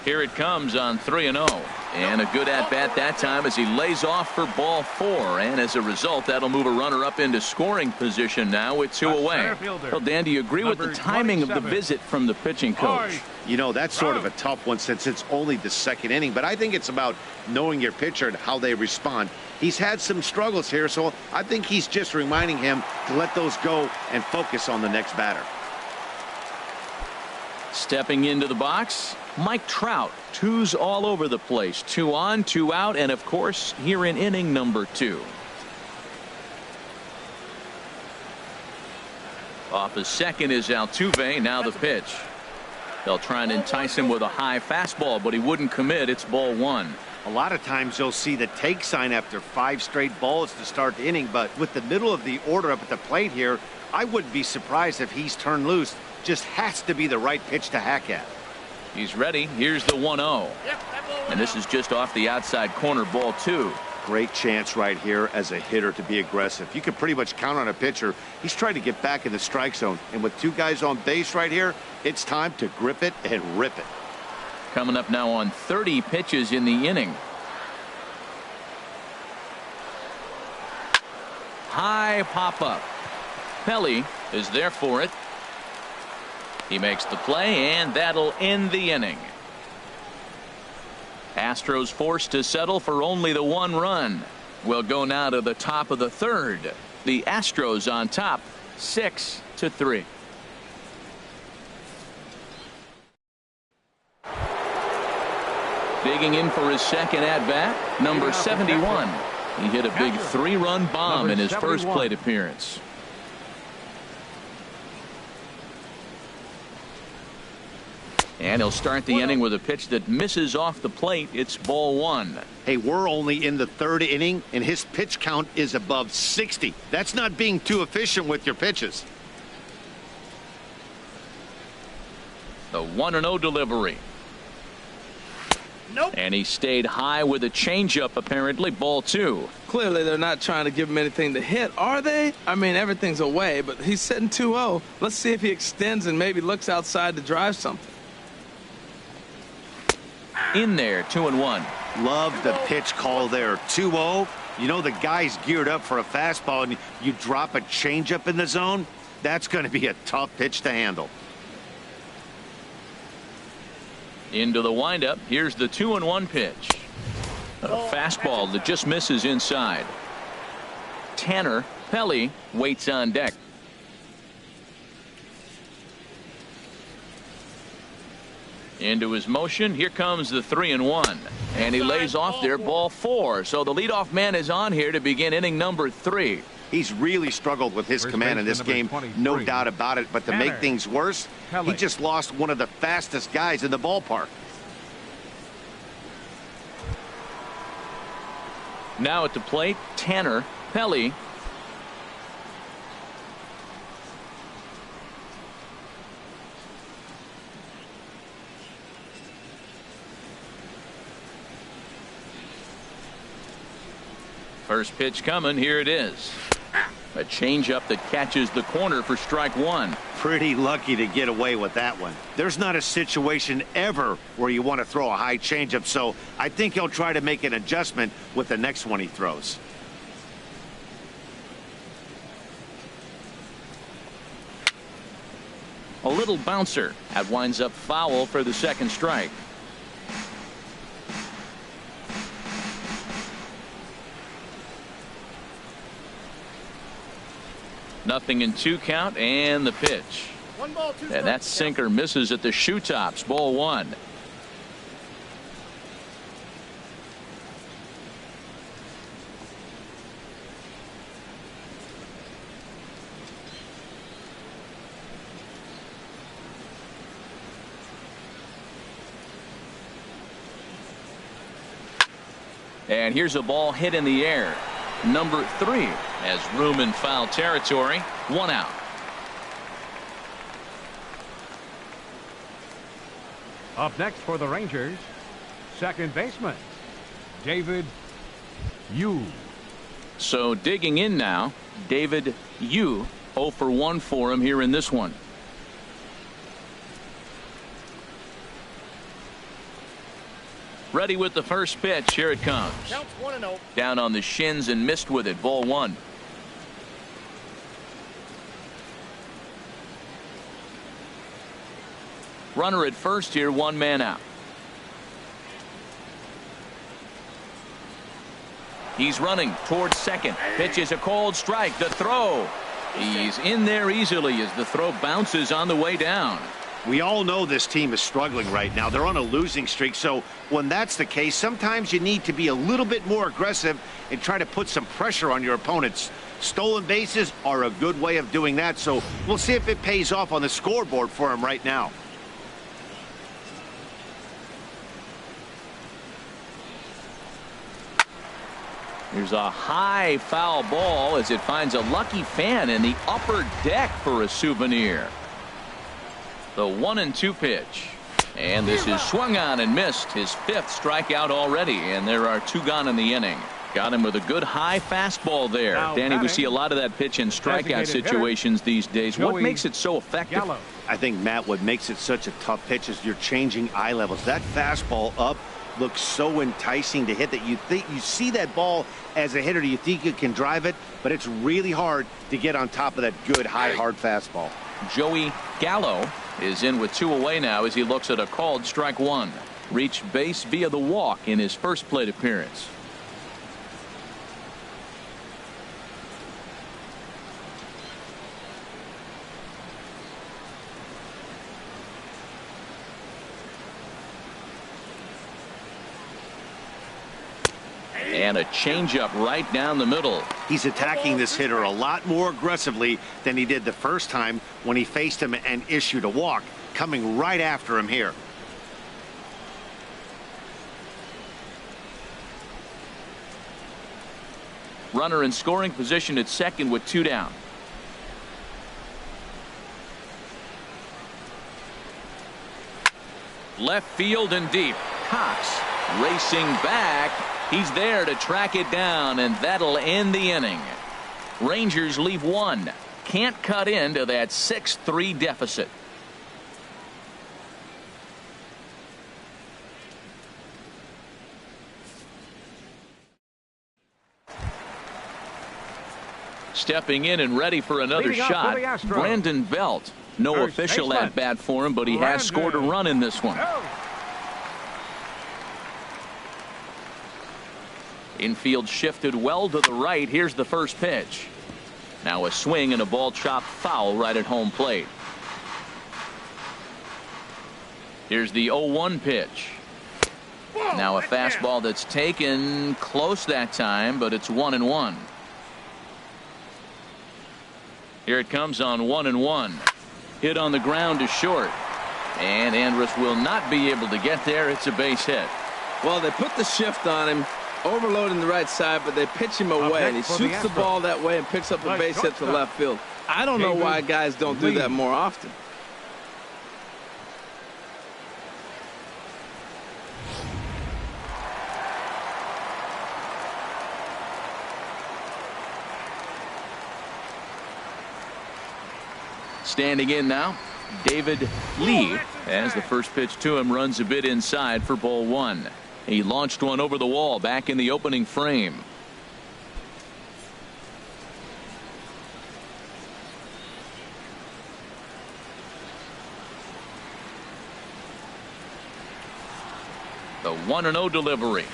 Here it comes on 3-0. And a good at-bat that time as he lays off for ball 4. And as a result, that'll move a runner up into scoring position now with 2 away. Well, Dan, do you agree with the timing of the visit from the pitching coach? You know, that's sort of a tough one since it's only the 2nd inning. But I think it's about knowing your pitcher and how they respond. He's had some struggles here, so I think he's just reminding him to let those go and focus on the next batter. Stepping into the box, Mike Trout. Twos all over the place. 2 on, 2 out, and of course here in inning number 2. Off the second is Altuve. Now the pitch. They'll try and entice him with a high fastball, but he wouldn't commit. It's ball 1. A lot of times you'll see the take sign after 5 straight balls to start the inning, but with the middle of the order up at the plate here, I wouldn't be surprised if he's turned loose. Just has to be the right pitch to hack at. He's ready. Here's the 1-0. And this is just off the outside corner, ball 2. Great chance right here as a hitter to be aggressive. You can pretty much count on a pitcher. He's trying to get back in the strike zone. And with 2 guys on base right here, it's time to grip it and rip it. Coming up now on 30 pitches in the inning. High pop up. Pelly is there for it. He makes the play, and that'll end the inning. Astros forced to settle for only the 1 run. We'll go now to the top of the 3rd. The Astros on top, 6-3. Digging in for his second at bat, number 71. He hit a big 3-run bomb in his first plate appearance. And he'll start the inning with a pitch that misses off the plate. It's ball 1. Hey, we're only in the 3rd inning, and his pitch count is above 60. That's not being too efficient with your pitches. The 1-0 delivery. Nope. And he stayed high with a changeup, apparently. Ball 2. Clearly, they're not trying to give him anything to hit, are they? I mean, everything's away, but he's sitting 2-0. Let's see if he extends and maybe looks outside to drive something. In there, 2-1. Love the pitch call there. 2-0. You know the guy's geared up for a fastball, and you drop a changeup in the zone. That's going to be a tough pitch to handle. Into the windup. Here's the 2-1 pitch. A fastball that just misses inside. Tanner Pelly waits on deck. Into his motion. Here comes the 3-1. And he lays off there, ball 4. So the leadoff man is on here to begin inning number 3. He's really struggled with his command in this game, no doubt about it. But to make things worse, he just lost one of the fastest guys in the ballpark. Now at the plate, Tanner Pelly. First pitch coming. Here it is. A changeup that catches the corner for strike 1. Pretty lucky to get away with that one. There's not a situation ever where you want to throw a high changeup, so I think he'll try to make an adjustment with the next one he throws. A little bouncer. That winds up foul for the second strike. Nothing in 2 count, and the pitch. And that sinker misses at the shoe tops. Ball 1. And here's a ball hit in the air. Number 3 has room in foul territory. 1 out. Up next for the Rangers, second baseman, David Yu. So digging in now, David Yu. 0 for 1 for him here in this one. Ready with the first pitch. Here it comes. Counts 1-0. Down on the shins and missed with it. Ball 1. Runner at first here, 1 man out. He's running towards second. Pitch is a cold strike. The throw. He's in there easily as the throw bounces on the way down. We all know this team is struggling right now. They're on a losing streak, so when that's the case, sometimes you need to be a little bit more aggressive and try to put some pressure on your opponents. Stolen bases are a good way of doing that, so we'll see if it pays off on the scoreboard for him right now. Here's a high foul ball as it finds a lucky fan in the upper deck for a souvenir. The 1-2 pitch. And this is swung on and missed. His 5th strikeout already, and there are 2 gone in the inning. Got him with a good high fastball there. Now Danny, we batting, see a lot of that pitch in strikeout designated situations these days. What Joey makes it so effective? Gallo. I think, Matt, what makes it such a tough pitch is you're changing eye levels. That fastball up looks so enticing to hit that you think you see that ball as a hitter, you think you can drive it, but it's really hard to get on top of that good high hard fastball. Joey Gallo is in with 2 away now as he looks at a called strike 1. Reached base via the walk in his first plate appearance. And a changeup right down the middle. He's attacking this hitter a lot more aggressively than he did the first time when he faced him and issued a walk, coming right after him here. Runner in scoring position at second with 2 down. Left field and deep. Cox racing back. He's there to track it down, and that'll end the inning. Rangers leave 1. Can't cut into that 6-3 deficit. Stepping in and ready for another Leading off shot, for the Astros. Brandon Belt. No First official baseman. at bat for him, but he has scored a run in this one. Infield shifted well to the right. Here's the first pitch. Now a swing and a ball chopped foul right at home plate. Here's the 0-1 pitch. Now a fastball that's taken close that time, but it's 1-1. Here it comes on 1-1. Hit on the ground to short. And Andrus will not be able to get there. It's a base hit. Well, they put the shift on him, overloading the right side, but they pitch him away, and he shoots the ball that way and picks up a base hit to left field. I don't know why guys don't do that more often. Standing in now, David Lee, as the first pitch to him runs a bit inside for ball 1. He launched one over the wall back in the opening frame. The 1-0 delivery.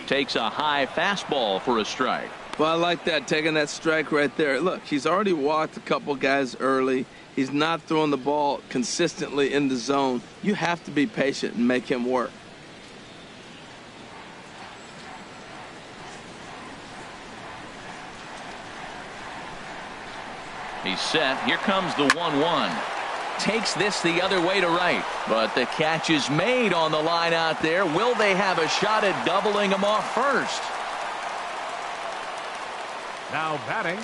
Takes a high fastball for a strike. Well, I like that, taking that strike right there. Look, he's already walked a couple guys early. He's not throwing the ball consistently in the zone. You have to be patient and make him work. He's set. Here comes the 1-1. Takes this the other way to right, but the catch is made on the line out there. Will they have a shot at doubling him off first? Now batting,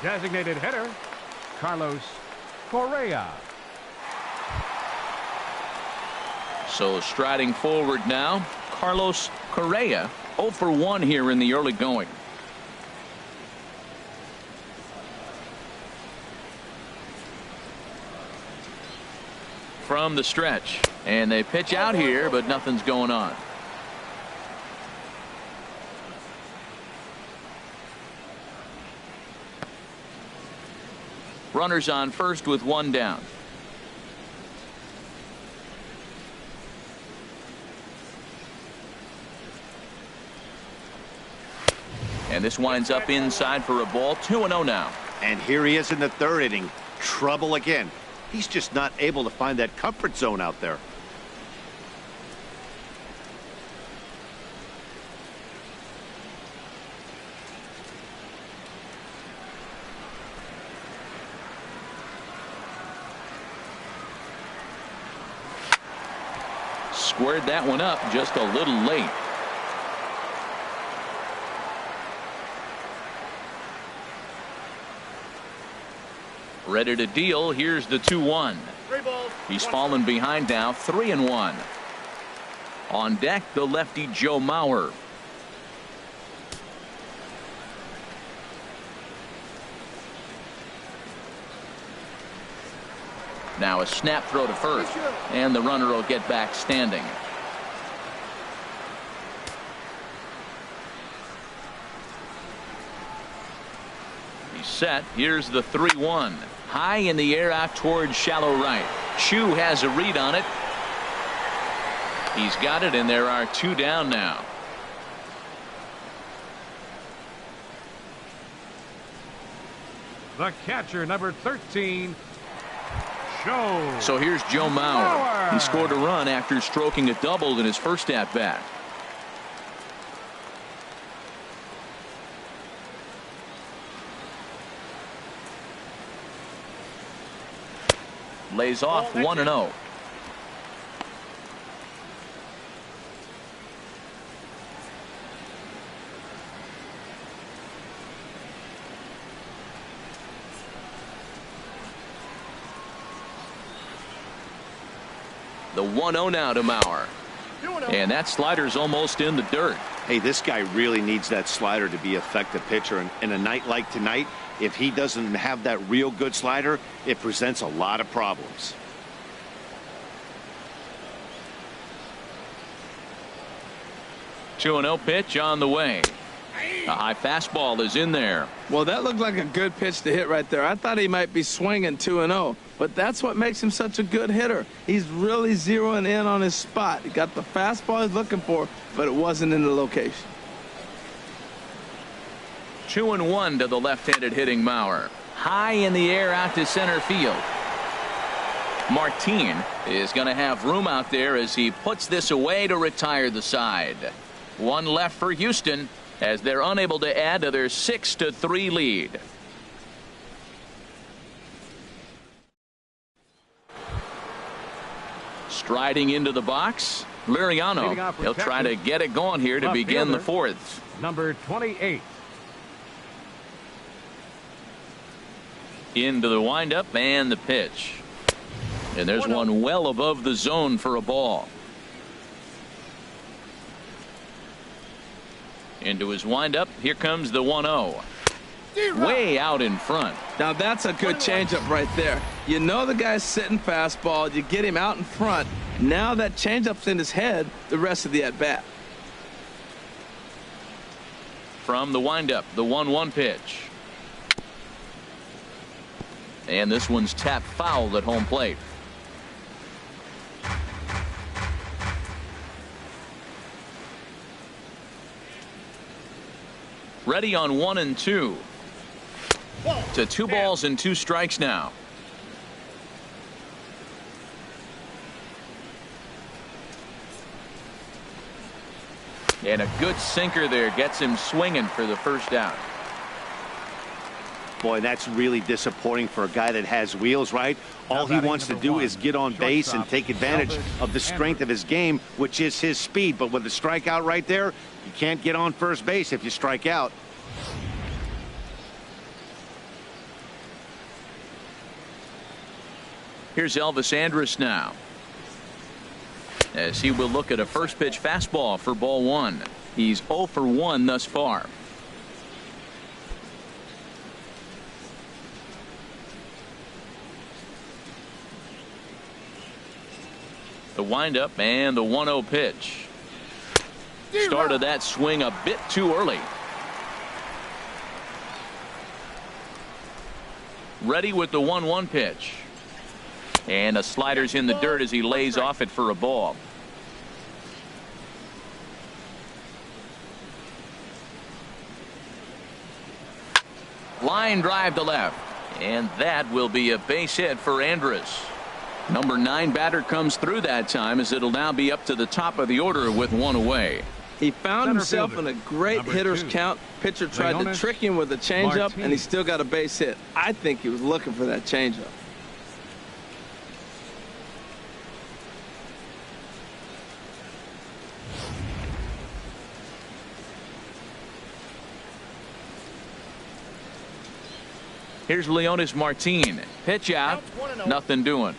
designated hitter, Carlos Correa. So striding forward now, Carlos Correa, 0 for 1 here in the early going. From the stretch, and they pitch out here, but nothing's going on. Runners on first with 1 down. And this winds up inside for a ball. 2-0 now. And here he is in the 3rd inning. Trouble again. He's just not able to find that comfort zone out there. Squared that one up just a little late. Ready to deal. Here's the 2-1. He's fallen behind now, 3-1. On deck, the lefty Joe Mauer. Now a snap throw to first, and the runner will get back standing. He's set. Here's the 3-1. High in the air out towards shallow right. Chu has a read on it. He's got it, and there are 2 down now. The catcher, number 13, So here's Joe Mauer. He scored a run after stroking a double in his first at bat. Lays off 1-0. The 1-0 now to Mauer. And that slider's almost in the dirt. Hey, this guy really needs that slider to be an effective pitcher. And in a night like tonight, if he doesn't have that real good slider, it presents a lot of problems. Two 2-0 pitch on the way. A high fastball is in there. Well, that looked like a good pitch to hit right there. I thought he might be swinging 2-0, but that's what makes him such a good hitter. He's really zeroing in on his spot. He got the fastball he's looking for, but it wasn't in the location. 2-1 to the left-handed hitting Mauer. High in the air out to center field. Martin is going to have room out there as he puts this away to retire the side. One left for Houston as they're unable to add to their 6-3 lead. Striding into the box, Liriano. He'll try to get it going here to begin the fourth. Number 28. Into the windup and the pitch. And there's one well above the zone for a ball. Into his windup. Here comes the 1-0. Way out in front. Now that's a good changeup right there. You know the guy's sitting fastball. You get him out in front. Now that changeup's in his head the rest of the at-bat. From the windup, the 1-1 pitch. And this one's tapped foul at home plate. Ready on 1 and 2. To 2 balls and 2 strikes now. And a good sinker there gets him swinging for the first out. Boy, that's really disappointing for a guy that has wheels, right? All he wants to do is get on base and take advantage of the strength of his game, which is his speed. But with the strikeout right there, you can't get on first base if you strike out. Here's Elvis Andrus now, as he will look at a first pitch fastball for ball 1. He's 0 for 1 thus far. The windup and the 1-0 pitch. Started that swing a bit too early. Ready with the 1-1 pitch. And a slider's in the dirt as he lays off it for a ball. Line drive to left. And that will be a base hit for Andrus. Number 9 batter comes through that time, as it'll now be up to the top of the order with one away. He found Center himself fielder, in a great number hitter's 2. count. Pitcher tried to Leonis trick him with a changeup, Martin. and he still got a base hit. I think he was looking for that changeup. Here's Leonis Martin. Pitch out. Nothing doing.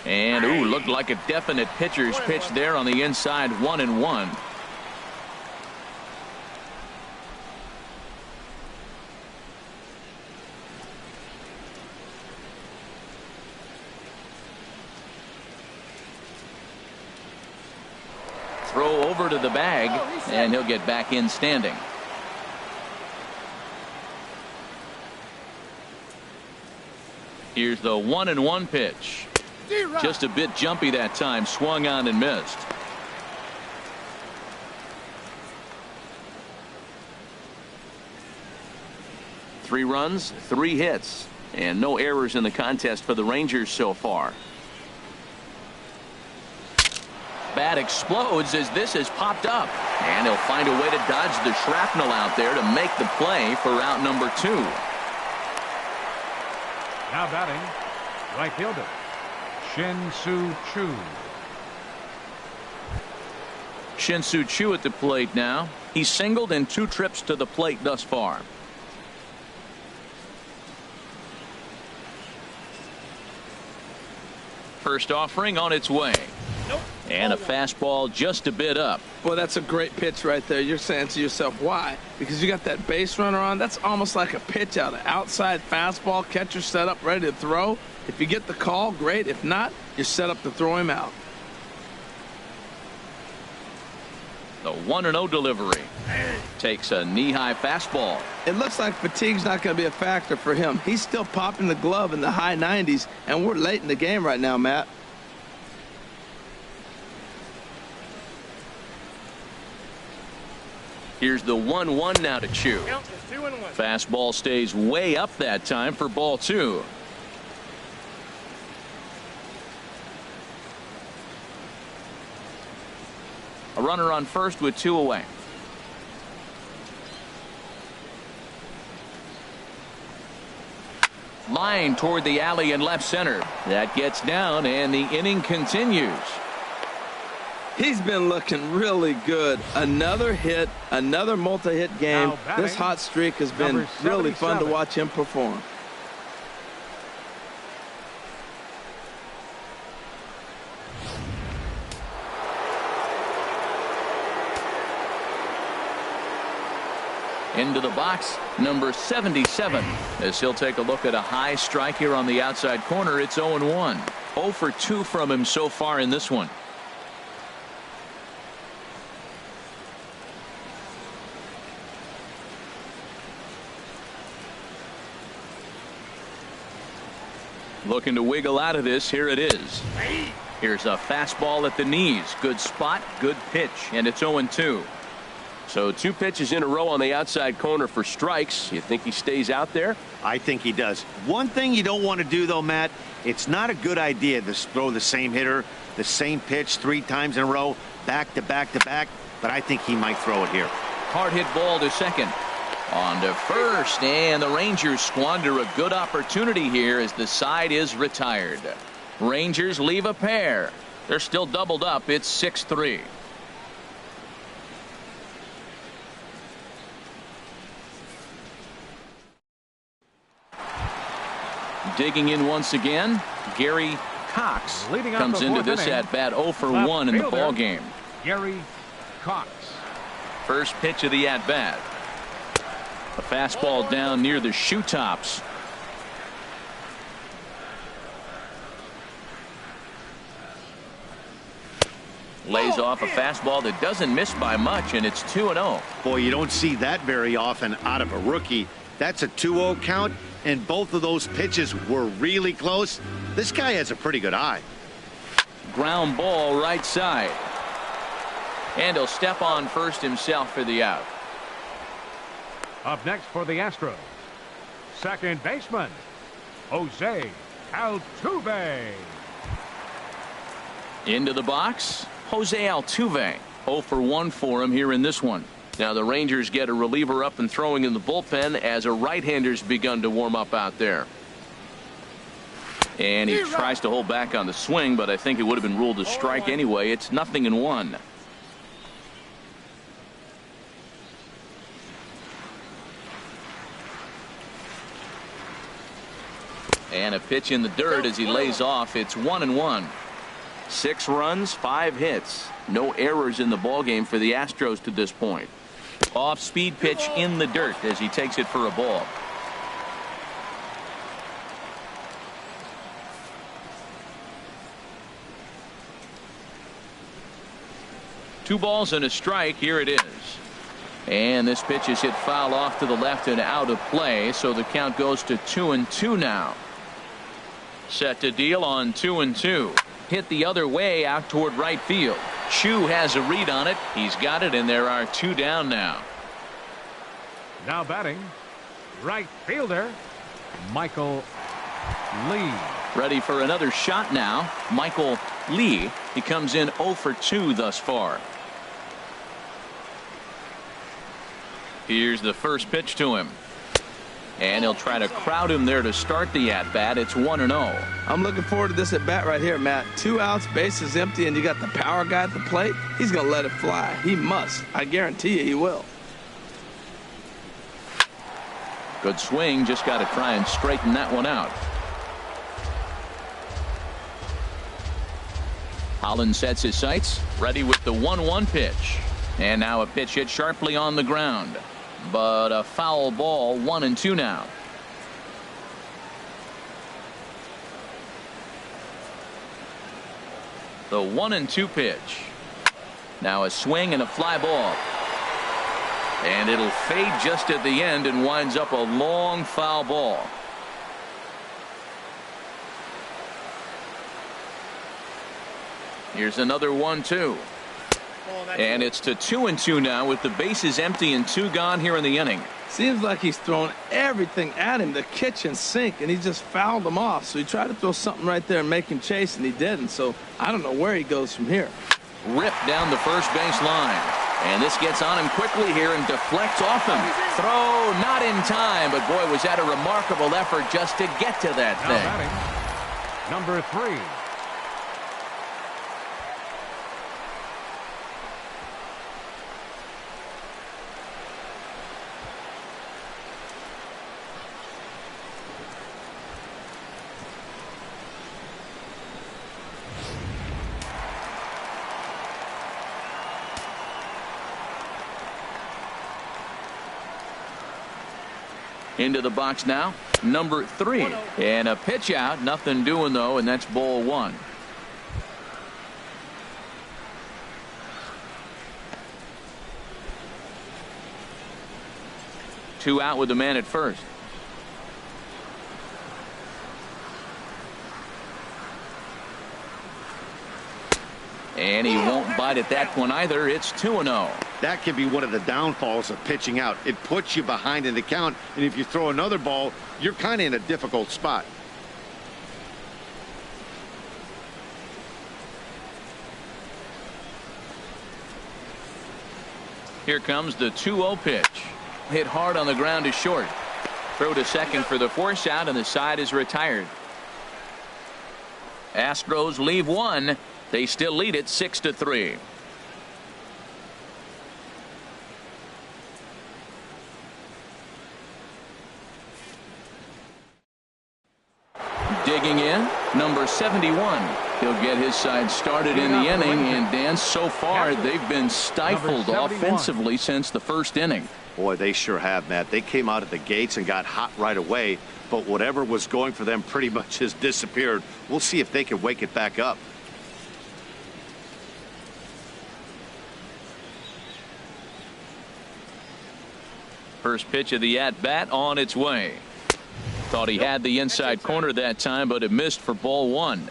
And ooh, looked like a definite pitcher's pitch there on the inside. 1-1. Throw over to the bag, and he'll get back in standing. Here's the 1-1 pitch. Just a bit jumpy that time. Swung on and missed. Three runs, 3 hits, and no errors in the contest for the Rangers so far. Bat explodes as this has popped up, and he'll find a way to dodge the shrapnel out there to make the play for out number 2. Now batting, right fielder, Shin-Soo Choo. Shin-Soo Choo at the plate now. He's singled in 2 trips to the plate thus far. First offering on its way. And a fastball just a bit up. Boy, that's a great pitch right there. You're saying to yourself, why? Because you got that base runner on. That's almost like a pitch out. An outside fastball, catcher set up, ready to throw. If you get the call, great. If not, you're set up to throw him out. The 1-0 delivery. Takes a knee-high fastball. It looks like fatigue's not going to be a factor for him. He's still popping the glove in the high 90s, and we're late in the game right now, Matt. Here's the 1-1 now to Choo. Fastball stays way up that time for ball 2. A runner on first with 2 away. Line toward the alley in left center. That gets down, and the inning continues. He's been looking really good. Another hit, another multi-hit game. This hot streak has been really fun to watch him perform. Into the box, number 77, as he'll take a look at a high strike here on the outside corner. It's 0-1. 0 for 2 from him so far in this one. Looking to wiggle out of this. Here it is. Here's a fastball at the knees. Good spot, good pitch, and it's 0-2. So 2 pitches in a row on the outside corner for strikes. You think he stays out there? I think he does. One thing you don't want to do, though, Matt, it's not a good idea to throw the same hitter, the same pitch 3 times in a row, back to back to back, but I think he might throw it here. Hard hit ball to second. On to first, and the Rangers squander a good opportunity here as the side is retired. Rangers leave a pair. They're still doubled up. It's 6-3. Digging in once again, Gary Cox Leading up comes the into fourth this inning. at bat 0 for 1 in the fielder. ball game. Gary Cox. First pitch of the at bat. A fastball down near the shoe tops. Lays off a fastball that doesn't miss by much, and it's 2-0. Boy, you don't see that very often out of a rookie. That's a 2-0 count, and both of those pitches were really close. This guy has a pretty good eye. Ground ball right side. And he'll step on first himself for the out. Up next for the Astros, second baseman, Jose Altuve. Into the box, Jose Altuve. 0 for 1 for him here in this one. Now the Rangers get a reliever up and throwing in the bullpen as a right-hander's begun to warm up out there. And he tries to hold back on the swing, but I think it would have been ruled a strike anyway. It's 0-1. And a pitch in the dirt as he lays off. It's 1-1. 6 runs, 5 hits. No errors in the ballgame for the Astros to this point. Off-speed pitch in the dirt as he takes it for a ball. Two balls and a strike. Here it is. And this pitch is hit foul off to the left and out of play, so the count goes to 2-2 now. Set to deal on 2-2. Hit the other way out toward right field. Chu has a read on it. He's got it, and there are 2 down now. Now batting, right fielder, Michael Lee. Ready for another shot now. Michael Lee. He comes in 0 for 2 thus far. Here's the first pitch to him. And he'll try to crowd him there to start the at-bat. It's 1-0. I'm looking forward to this at-bat right here, Matt. 2 outs, bases empty, and you got the power guy at the plate. He's going to let it fly. He must. I guarantee you he will. Good swing. Just got to try and straighten that one out. Holland sets his sights. Ready with the 1-1 pitch. And now a pitch hit sharply on the ground. But a foul ball. 1-2 now. The 1-2 pitch. Now a swing and a fly ball. And it'll fade just at the end and winds up a long foul ball. Here's another 1-2. And it's to 2-2 now with the bases empty and 2 gone here in the inning. Seems like he's thrown everything at him, the kitchen sink, and he just fouled him off. So he tried to throw something right there and make him chase, and he didn't. So I don't know where he goes from here. Ripped down the first base line. And this gets on him quickly here and deflects off him. Throw not in time, but boy, was that a remarkable effort just to get to that now thing. Batting, number 3. Into the box now, number 3. And a pitch out. Nothing doing, though, and that's ball 1. Two out with the man at first. And he won't bite at that one either. It's 2-0. That can be one of the downfalls of pitching out. It puts you behind in the count, and if you throw another ball, you're kind of in a difficult spot. Here comes the 2-0 pitch. Hit hard on the ground to short. Throw to second for the force out, and the side is retired. Astros leave 1. They still lead it 6-3. Digging in, number 71. He'll get his side started in the inning, and Dan, so far they've been stifled offensively since the first inning. Boy, they sure have, Matt. They came out of the gates and got hot right away, but whatever was going for them pretty much has disappeared. We'll see if they can wake it back up. First pitch of the at-bat on its way. Thought he had the inside corner that time, but it missed for ball one.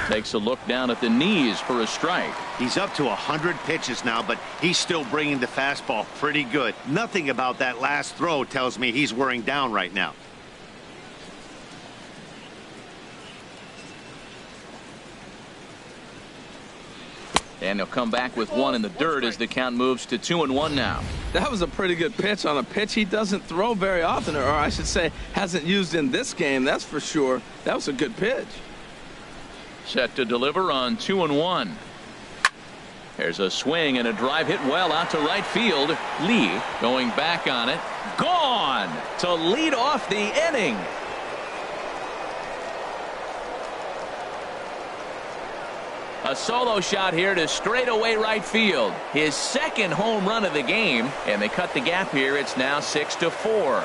Takes a look down at the knees for a strike. He's up to 100 pitches now, but he's still bringing the fastball pretty good. Nothing about that last throw tells me he's wearing down right now. And he'll come back with one in the dirt as the count moves to 2-1 now. That was a pretty good pitch on a pitch he doesn't throw very often, or I should say hasn't used in this game, that's for sure. That was a good pitch. Set to deliver on 2-1. There's a swing and a drive hit well out to right field. Lee going back on it. Gone to lead off the inning. A solo shot here to straightaway right field. His second home run of the game, and they cut the gap here. It's now 6-4.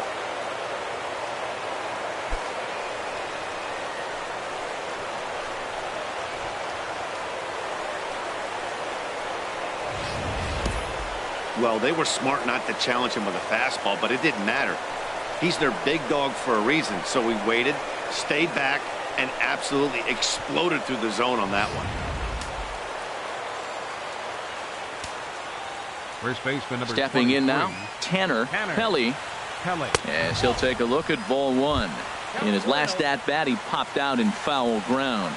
Well, they were smart not to challenge him with a fastball, but it didn't matter. He's their big dog for a reason, so we waited, stayed back, and absolutely exploded through the zone on that one. First baseman number Stepping in 23, now, Tanner Pelly, as he'll take a look at ball one. In his last at bat, he popped out in foul ground.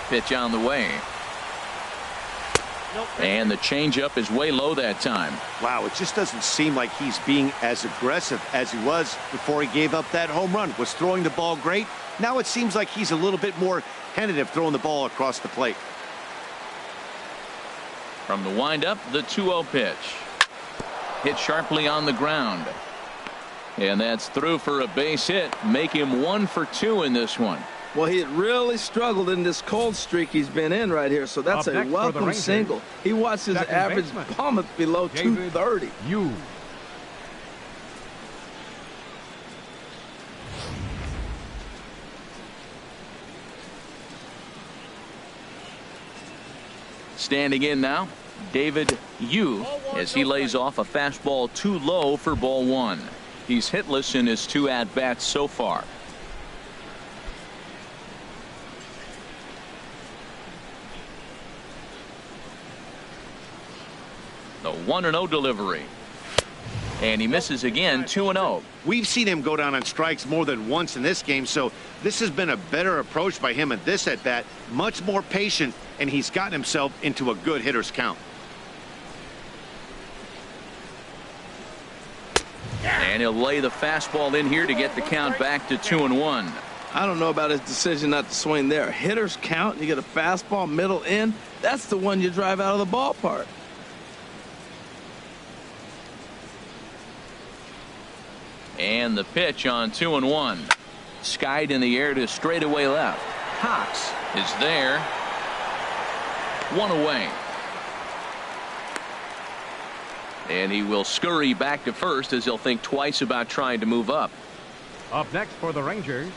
Pitch on the way. And the changeup is way low that time. Wow, it just doesn't seem like he's being as aggressive as he was before he gave up that home run. Was throwing the ball great. Now it seems like he's a little bit more tentative throwing the ball across the plate. From the windup, the 2-0 pitch. Hit sharply on the ground. And that's through for a base hit. Make him 1 for 2 in this one. Well, he had really struggled in this cold streak he's been in right here, so that's a welcome single. He watched his average plummet below 230. Standing in now, David Yu, as he lays off a fastball too low for ball one. He's hitless in his 2 at-bats so far. The 1-0 delivery. And he misses again, 2-0. We've seen him go down on strikes more than once in this game, so this has been a better approach by him at this at-bat. Much more patient, and he's gotten himself into a good hitter's count. And he'll lay the fastball in here to get the count back to 2-1. I don't know about his decision not to swing there. Hitter's count, you get a fastball middle in, that's the one you drive out of the ballpark. And the pitch on 2-1. Skied in the air to straightaway left. Cox is there. 1 away. And he will scurry back to first as he'll think twice about trying to move up. Up next for the Rangers,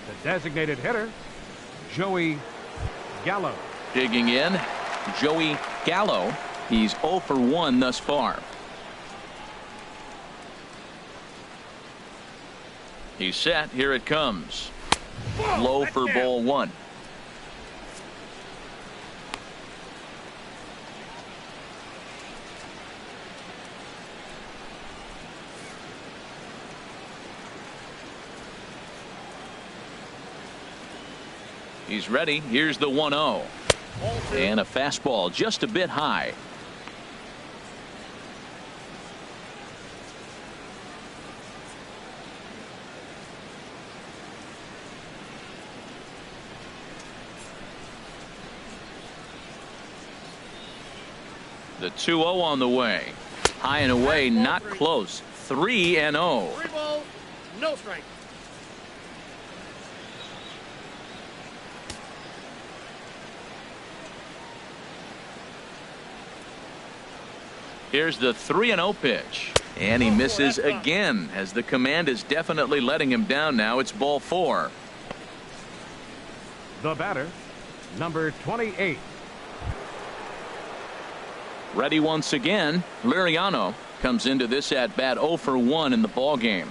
the designated hitter, Joey Gallo. Digging in, Joey Gallo. He's 0 for 1 thus far. He's set. Here it comes. Low for ball one. He's ready. Here's the 1-0. And a fastball just a bit high. The 2-0 on the way. High and away, not close. 3-0. 3 balls, no strike. Here's the 3-0 pitch. And he misses again, as the command is definitely letting him down now. It's ball 4. The batter, number 28. Ready once again. Liriano comes into this at bat 0 for 1 in the ball game.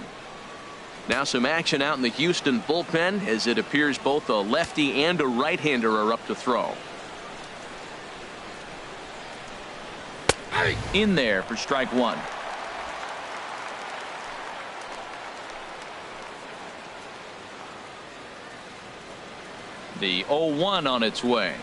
Now some action out in the Houston bullpen, as it appears both a lefty and a right-hander are up to throw. In there for strike 1. The 0-1 on its way.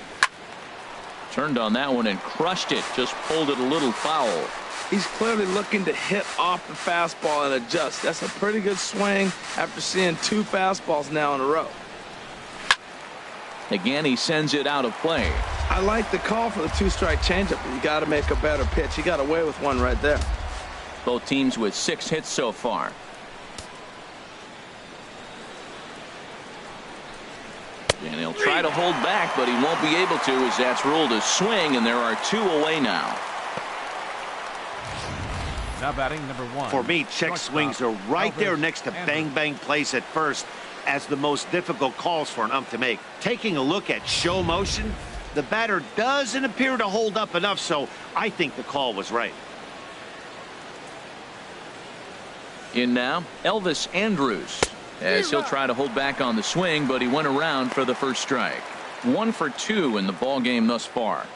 Turned on that one and crushed it. Just pulled it a little foul. He's clearly looking to hit off the fastball and adjust. That's a pretty good swing after seeing 2 fastballs now in a row. Again, he sends it out of play. I like the call for the 2-strike changeup, but you got to make a better pitch. He got away with one right there. Both teams with 6 hits so far. And he'll try to hold back, but he won't be able to, as that's ruled a swing, and there are 2 away now. Now batting number 1. For me, check swings are right there next to bang-bang plays at first as the most difficult calls for an ump to make. Taking a look at show motion, the batter doesn't appear to hold up enough, so I think the call was right. In now, Elvis Andrus, as he'll try to hold back on the swing, but he went around for the first strike. 1 for 2 in the ball game thus far.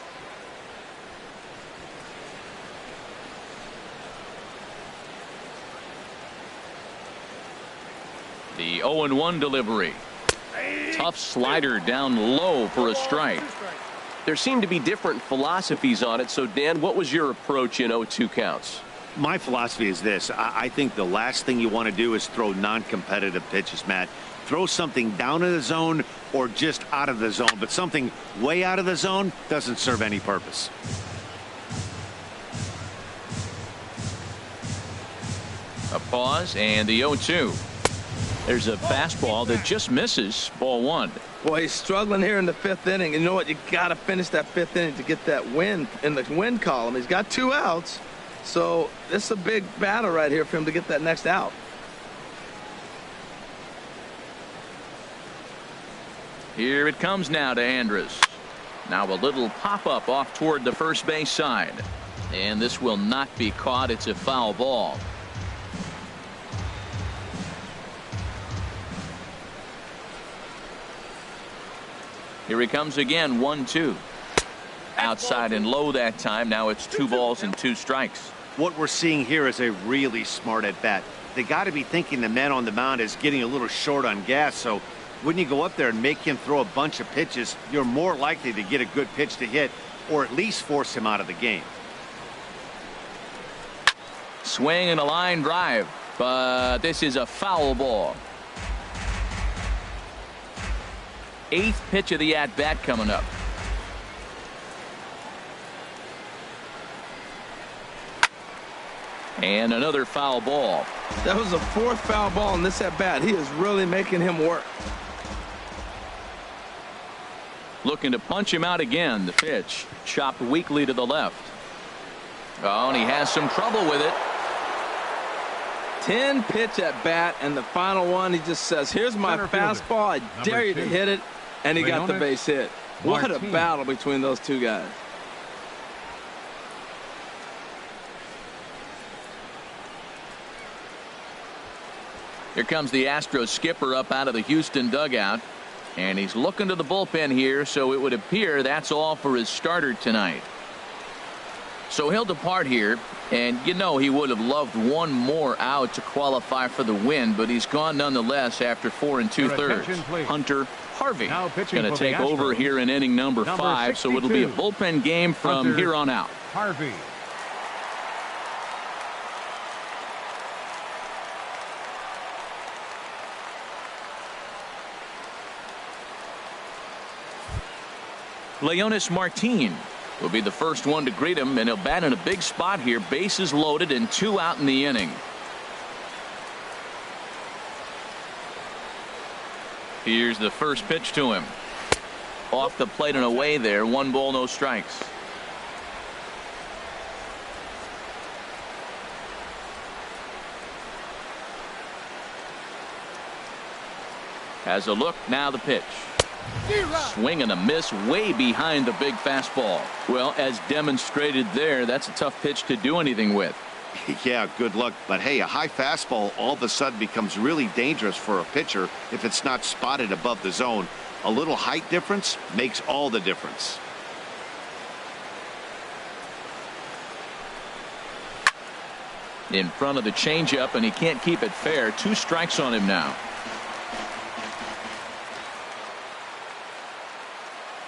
The 0-1 delivery. Tough slider down low for a strike. There seem to be different philosophies on it. So, Dan, what was your approach in 0-2 counts? My philosophy is this. I think the last thing you want to do is throw non-competitive pitches, Matt. Throw something down in the zone or just out of the zone, but something way out of the zone doesn't serve any purpose. A pause and the 0-2. There's a fastball that just misses. Ball 1. Boy, he's struggling here in the 5th inning. You know what? You got to finish that 5th inning to get that win in the win column. He's got 2 outs. So this is a big battle right here for him to get that next out. Here it comes now to Andrus. Now a little pop-up off toward the first base side. And this will not be caught. It's a foul ball. Here he comes again. 1-2. Outside and low that time. Now it's 2 balls and 2 strikes. What we're seeing here is a really smart at bat. They got to be thinking the man on the mound is getting a little short on gas. So when you go up there and make him throw a bunch of pitches, you're more likely to get a good pitch to hit or at least force him out of the game. Swing and a line drive, but this is a foul ball. 8th pitch of the at bat coming up. And another foul ball. That was the 4th foul ball in this at bat. He is really making him work. Looking to punch him out again. The pitch chopped weakly to the left. Oh, and he has some trouble with it. 10 pitch at bat, and the final one, he just says, here's my fastball. I dare you to hit it. And he got the base hit. What a battle between those 2 guys. Here comes the Astros skipper up out of the Houston dugout. And he's looking to the bullpen here, so it would appear that's all for his starter tonight. So he'll depart here, and you know he would have loved 1 more out to qualify for the win, but he's gone nonetheless after 4 2/3. Hunter Harvey going to take over here in inning number 5, so it'll be a bullpen game from here on out. Harvey. Leonis Martin will be the first one to greet him, and he'll bat in a big spot here. Bases loaded and 2 out in the inning. Here's the first pitch to him. Off the plate and away there. 1 ball, no strikes. Has a look. Now the pitch. Swing and a miss way behind the big fastball. Well, as demonstrated there, that's a tough pitch to do anything with. Yeah, good luck. But hey, a high fastball all of a sudden becomes really dangerous for a pitcher if it's not spotted above the zone. A little height difference makes all the difference. In front of the changeup, and he can't keep it fair. 2 strikes on him now.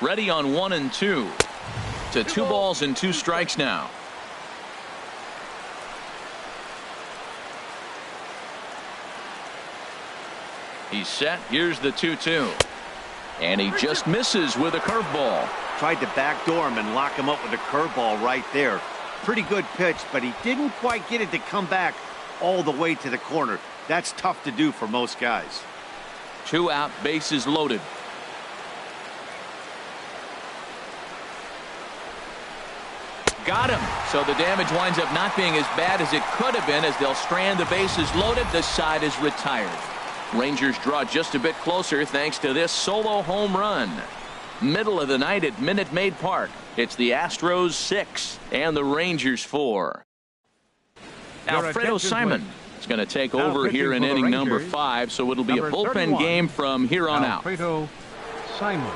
Ready on 1 and 2. To 2 balls and 2 strikes now. He's set. Here's the 2-2. And he just misses with a curveball. Tried to backdoor him and lock him up with a curveball right there. Pretty good pitch, but he didn't quite get it to come back all the way to the corner. That's tough to do for most guys. 2 out, bases loaded. Got him. So the damage winds up not being as bad as it could have been as they'll strand the bases loaded. The side is retired. Rangers draw just a bit closer thanks to this solo home run. Middle of the night at Minute Maid Park. It's the Astros 6 and the Rangers 4. Alfredo Simon is going to take over here in inning number 5, so it'll be a bullpen game from here on out. Alfredo Simon.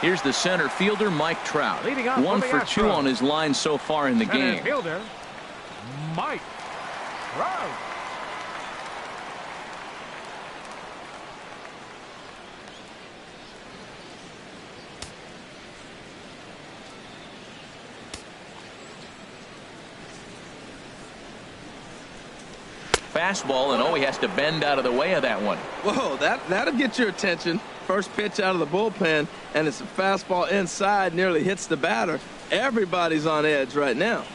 Here's the center fielder, Mike Trout. 1 for 2 on his line so far in the game. Fielder, Mike Trout. Fastball, and he has to bend out of the way of that one. Whoa, that'll get your attention. First pitch out of the bullpen, and it's a fastball inside, nearly hits the batter. Everybody's on edge right now.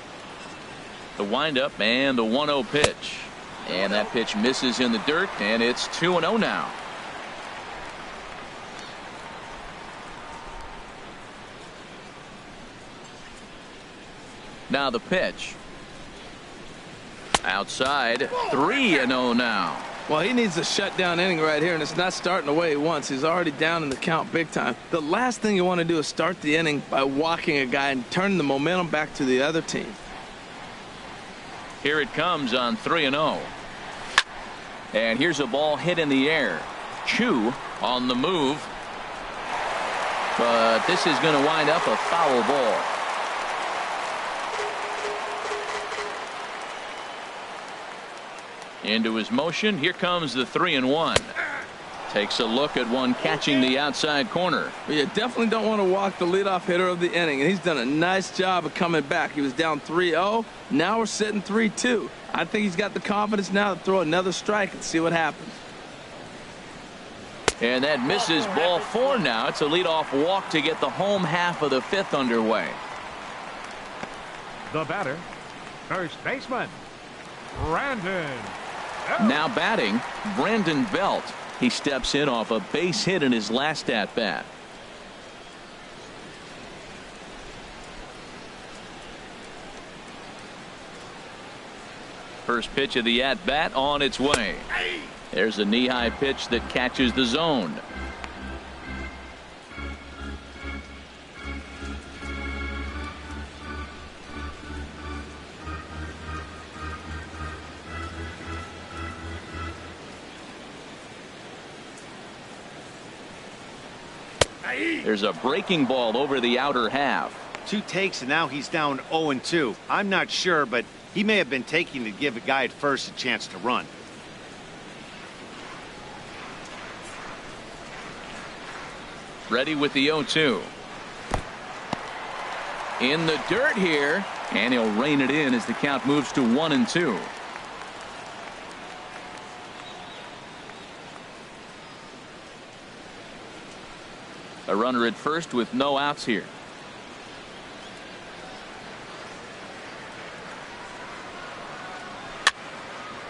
The windup and the 1-0 pitch. And that pitch misses in the dirt, and it's 2-0 now. Now the pitch. Outside, 3-0 now. Well, he needs a shutdown inning right here, and it's not starting the way he wants. He's already down in the count big time. The last thing you want to do is start the inning by walking a guy and turning the momentum back to the other team. Here it comes on 3-0. And here's a ball hit in the air. Chu on the move. But this is going to wind up a foul ball. Into his motion. Here comes the 3-1. Takes a look at one catching the outside corner. Well, you definitely don't want to walk the leadoff hitter of the inning, and he's done a nice job of coming back. He was down 3-0. Now we're sitting 3-2. I think he's got the confidence now to throw another strike and see what happens. And that misses ball 4 now. It's a leadoff walk to get the home half of the 5th underway. The batter, first baseman, Brandon. Now batting, Brandon Belt. He steps in off a base hit in his last at bat. First pitch of the at bat on its way. There's a knee-high pitch that catches the zone. There's a breaking ball over the outer half. 2 takes, and now he's down 0-2. I'm not sure, but he may have been taking to give a guy at first a chance to run. Ready with the 0-2. In the dirt here, and he'll rein it in as the count moves to 1-2. A runner at first with no outs here.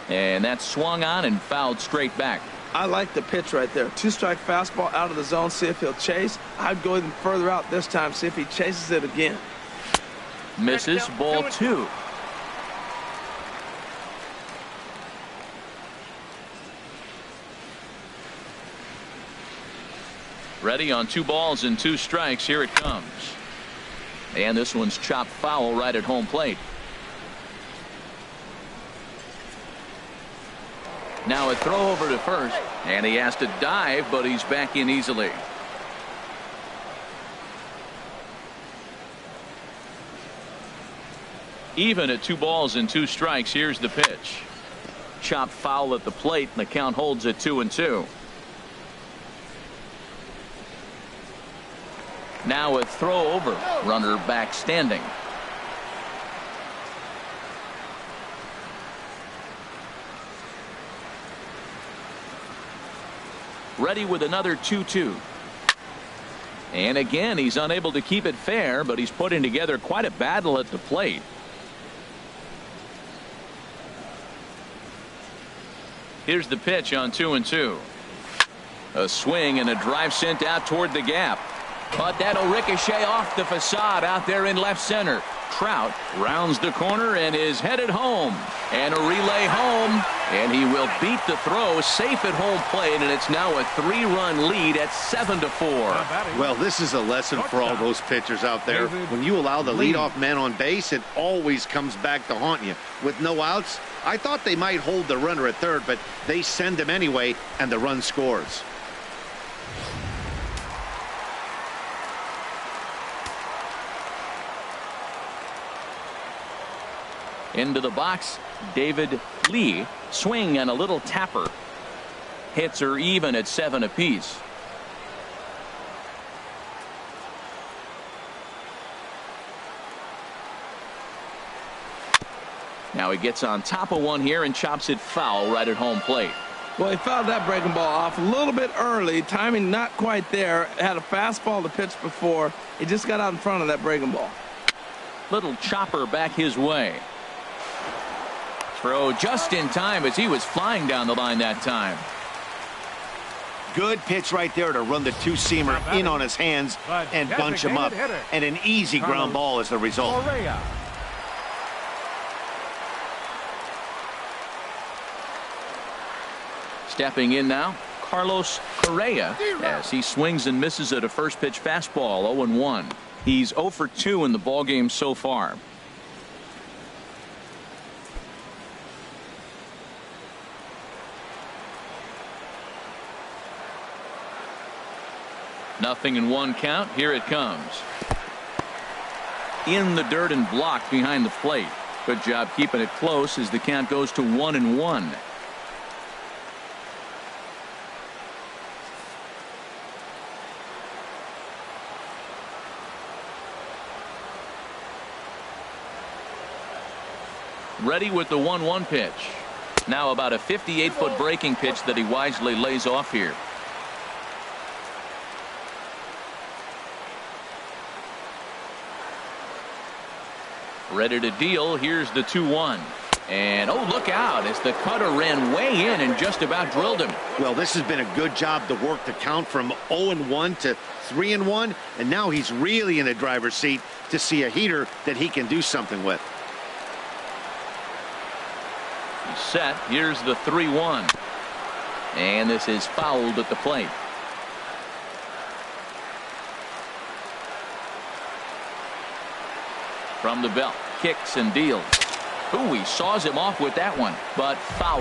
And that's swung on and fouled straight back. I like the pitch right there. 2-strike fastball out of the zone. See if he'll chase. I'd go even further out this time. See if he chases it again. Misses ball 2. Ready on 2 balls and 2 strikes. Here it comes. And this one's chopped foul right at home plate. Now a throw over to first, and he has to dive, but he's back in easily. Even at 2 balls and 2 strikes. Here's the pitch. Chopped foul at the plate, and the count holds at 2-2. Now a throw over. Runner back standing. Ready with another 2-2. And again, he's unable to keep it fair, but he's putting together quite a battle at the plate. Here's the pitch on 2-2. A swing and a drive sent out toward the gap. But that'll ricochet off the facade out there in left center. Trout rounds the corner and is headed home. And a relay home. And he will beat the throw safe at home plate. And it's now a 3-run lead at 7-4. Well, this is a lesson for all those pitchers out there. When you allow the leadoff man on base, it always comes back to haunt you. With no outs, I thought they might hold the runner at third, but they send him anyway, and the run scores. Into the box, David Lee. Swing and a little tapper. Hits are even at 7 apiece. Now he gets on top of one here and chops it foul right at home plate. Well, he fouled that breaking ball off a little bit early. Timing not quite there. Had a fastball to pitch before. He just got out in front of that breaking ball. Little chopper back his way. Throw just in time as he was flying down the line that time. Good pitch right there to run the 2-seamer in on his hands and bunch him up. And an easy ground ball is the result. Stepping in now, Carlos Correa, as he swings and misses at a first pitch fastball. 0-1. He's 0 for 2 in the ballgame so far. Nothing in 1 count. Here it comes. In the dirt and blocked behind the plate. Good job keeping it close as the count goes to 1-1. Ready with the 1-1 pitch. Now about a 58-foot breaking pitch that he wisely lays off here. Ready to deal. Here's the 2-1. And oh, look out as the cutter ran way in and just about drilled him. Well, this has been a good job to work the count from 0-1 to 3-1. And now he's really in the driver's seat to see a heater that he can do something with. He's set. Here's the 3-1. And this is fouled at the plate. From the belt, kicks and deals. Ooh, he saws him off with that one, but foul.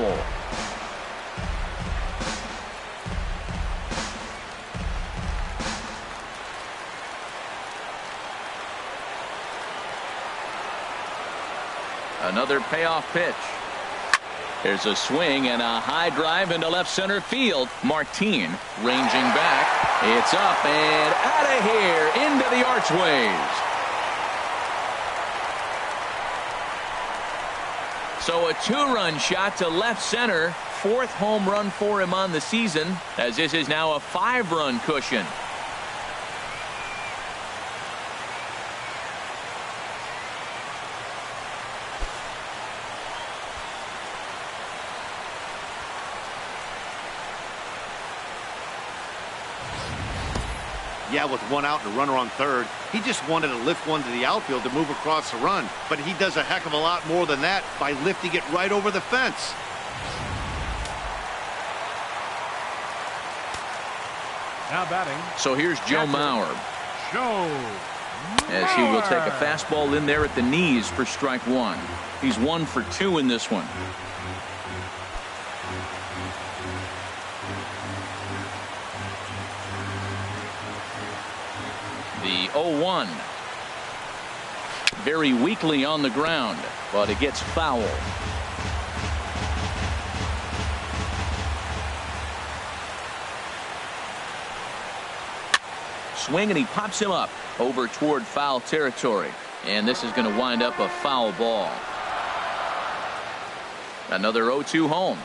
Another payoff pitch. There's a swing and a high drive into left center field. Martin ranging back. It's up and out of here into the archways. So a 2-run shot to left center. 4th home run for him on the season, as this is now a 5-run cushion. Yeah, with 1 out and a runner on third, he just wanted to lift one to the outfield to move across the run. But he does a heck of a lot more than that by lifting it right over the fence. Now batting. So here's Joe Mauer, as he will take a fastball in there at the knees for strike one. He's 1 for 2 in this one. The 0-1. Very weakly on the ground, but it gets foul. Swing, and he pops him up over toward foul territory. And this is going to wind up a foul ball. Another 0-2 home.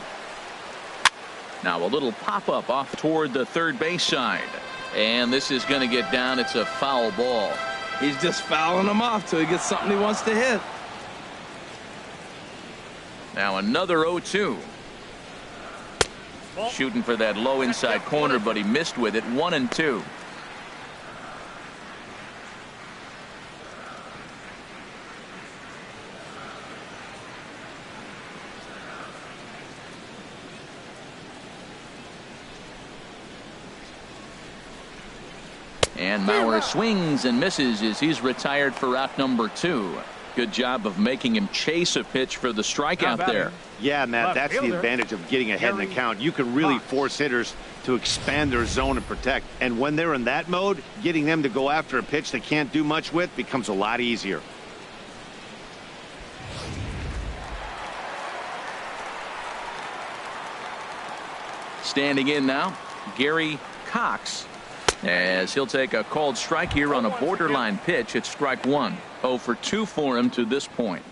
Now a little pop-up off toward the third base side. And this is going to get down. It's a foul ball. He's just fouling him off till he gets something he wants to hit. Now another 0-2. Shooting for that low inside corner, but he missed with it. 1-2. And Mauer swings and misses as he's retired for out number 2. Good job of making him chase a pitch for the strikeout there. Yeah, Matt, that's the advantage of getting ahead in the count. You can really force hitters to expand their zone and protect. And when they're in that mode, getting them to go after a pitch they can't do much with becomes a lot easier. Standing in now, Gary Cox, as he'll take a called strike here on a borderline pitch at strike one. 0 for 2 for him to this point.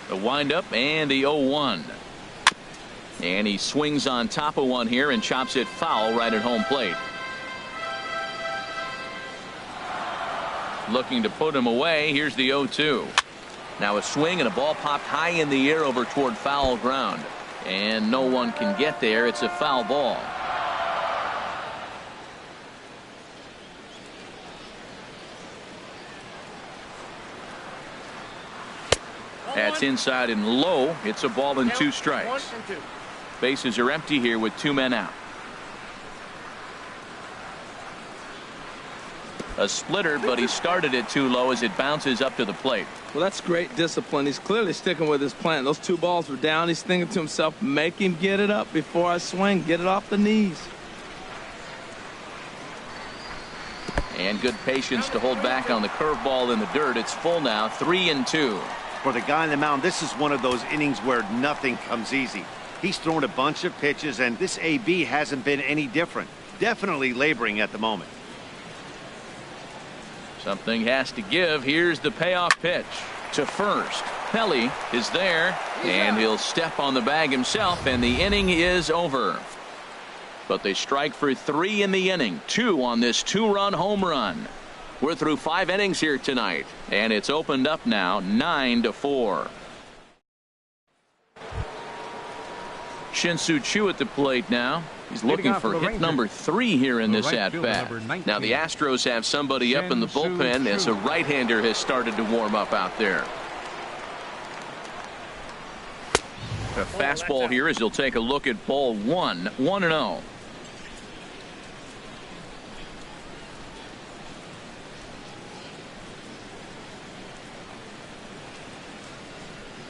The windup and the 0-1. And he swings on top of one here and chops it foul right at home plate. Looking to put him away. Here's the 0-2. Now a swing and a ball popped high in the air over toward foul ground. And no one can get there. It's a foul ball. That's inside and low. It's a ball and 2 strikes. Bases are empty here with 2 men out. A splitter, but he started it too low as it bounces up to the plate. Well, that's great discipline. He's clearly sticking with his plan. Those 2 balls were down. He's thinking to himself, make him get it up before I swing. Get it off the knees. And good patience to hold back on the curveball in the dirt. It's full now, 3-2. For the guy on the mound, this is one of those innings where nothing comes easy. He's thrown a bunch of pitches, and this AB hasn't been any different. Definitely laboring at the moment. Something has to give. Here's the payoff pitch to first. Pelly is there, and he'll step on the bag himself, and the inning is over. But they strike for 3 in the inning, 2 on this 2-run home run. We're through 5 innings here tonight, and it's opened up now 9-4. Shin-Soo Choo at the plate now. He's looking for hit number 3 here in this at-bat. Now the Astros have somebody up in the bullpen as a right-hander has started to warm up out there. A fastball here as he'll take a look at ball 1, 1-0.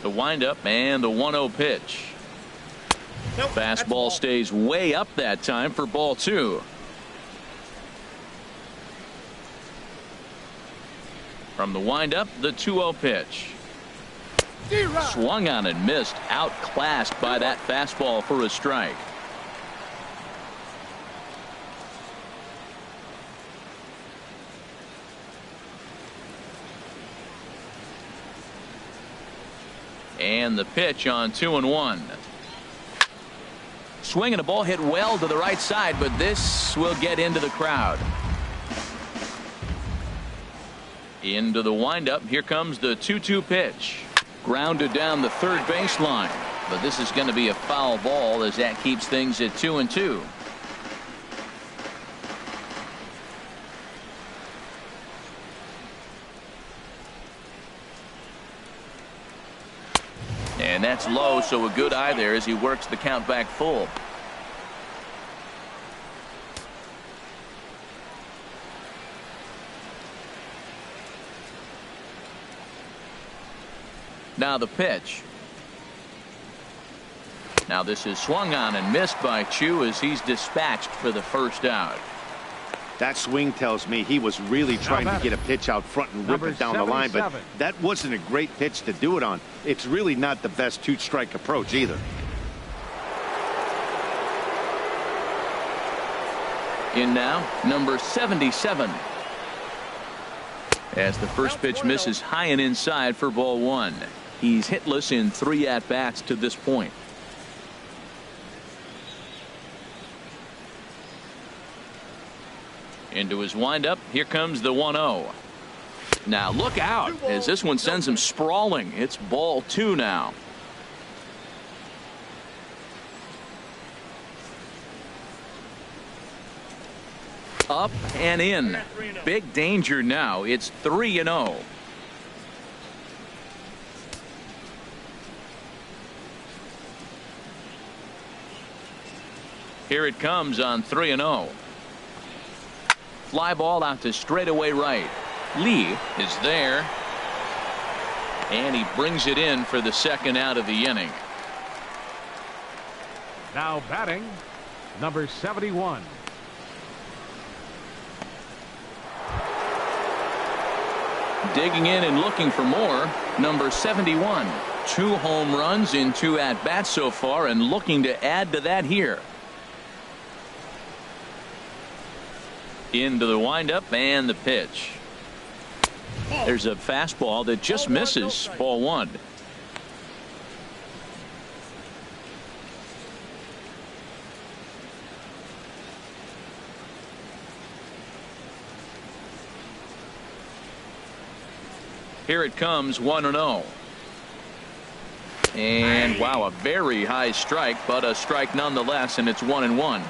The windup and the 1-0 pitch. Nope, fastball stays way up that time for ball 2. From the windup, the 2-0 pitch. Swung on and missed, outclassed by that fastball for a strike. And the pitch on 2-1. Swing and a ball hit well to the right side, but this will get into the crowd. Into the windup. Here comes the 2-2 pitch. Grounded down the third baseline, but this is going to be a foul ball as that keeps things at 2-2. And that's low, so a good eye there as he works the count back full. Now the pitch. Now this is swung on and missed by Chu as he's dispatched for the first out. That swing tells me he was really trying to get a pitch out front and rip it down the line, but that wasn't a great pitch to do it on. It's really not the best two-strike approach either. In now, number 77. As the first pitch misses high and inside for ball one. He's hitless in 3 at-bats to this point. Into his windup. Here comes the 1-0. Now look out as this one sends him sprawling. It's ball 2 now. Up and in. Big danger now. It's 3-0. Here it comes on 3-0. Fly ball out to straightaway right. Lee is there. And he brings it in for the second out of the inning. Now batting, number 71. Digging in and looking for more, number 71. 2 home runs in 2 at-bats so far and looking to add to that here. Into the windup and the pitch. There's a fastball that just misses. Ball 1. Here it comes, 1-0. And wow, a very high strike, but a strike nonetheless, and it's 1-1.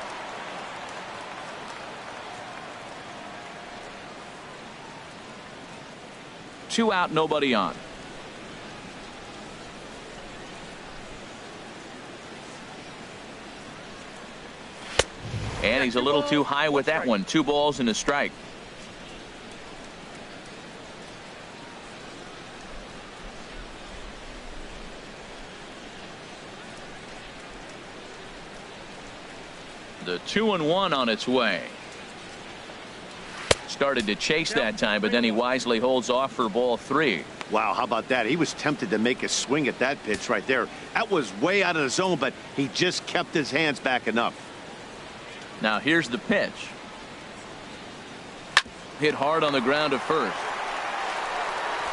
Two out, nobody on. And he's a little too high with that one. 2 balls and a strike. The 2-1 on its way. Started to chase that time, but then he wisely holds off for ball 3. Wow, how about that? He was tempted to make a swing at that pitch right there. That was way out of the zone, but he just kept his hands back enough. Now here's the pitch. Hit hard on the ground to first.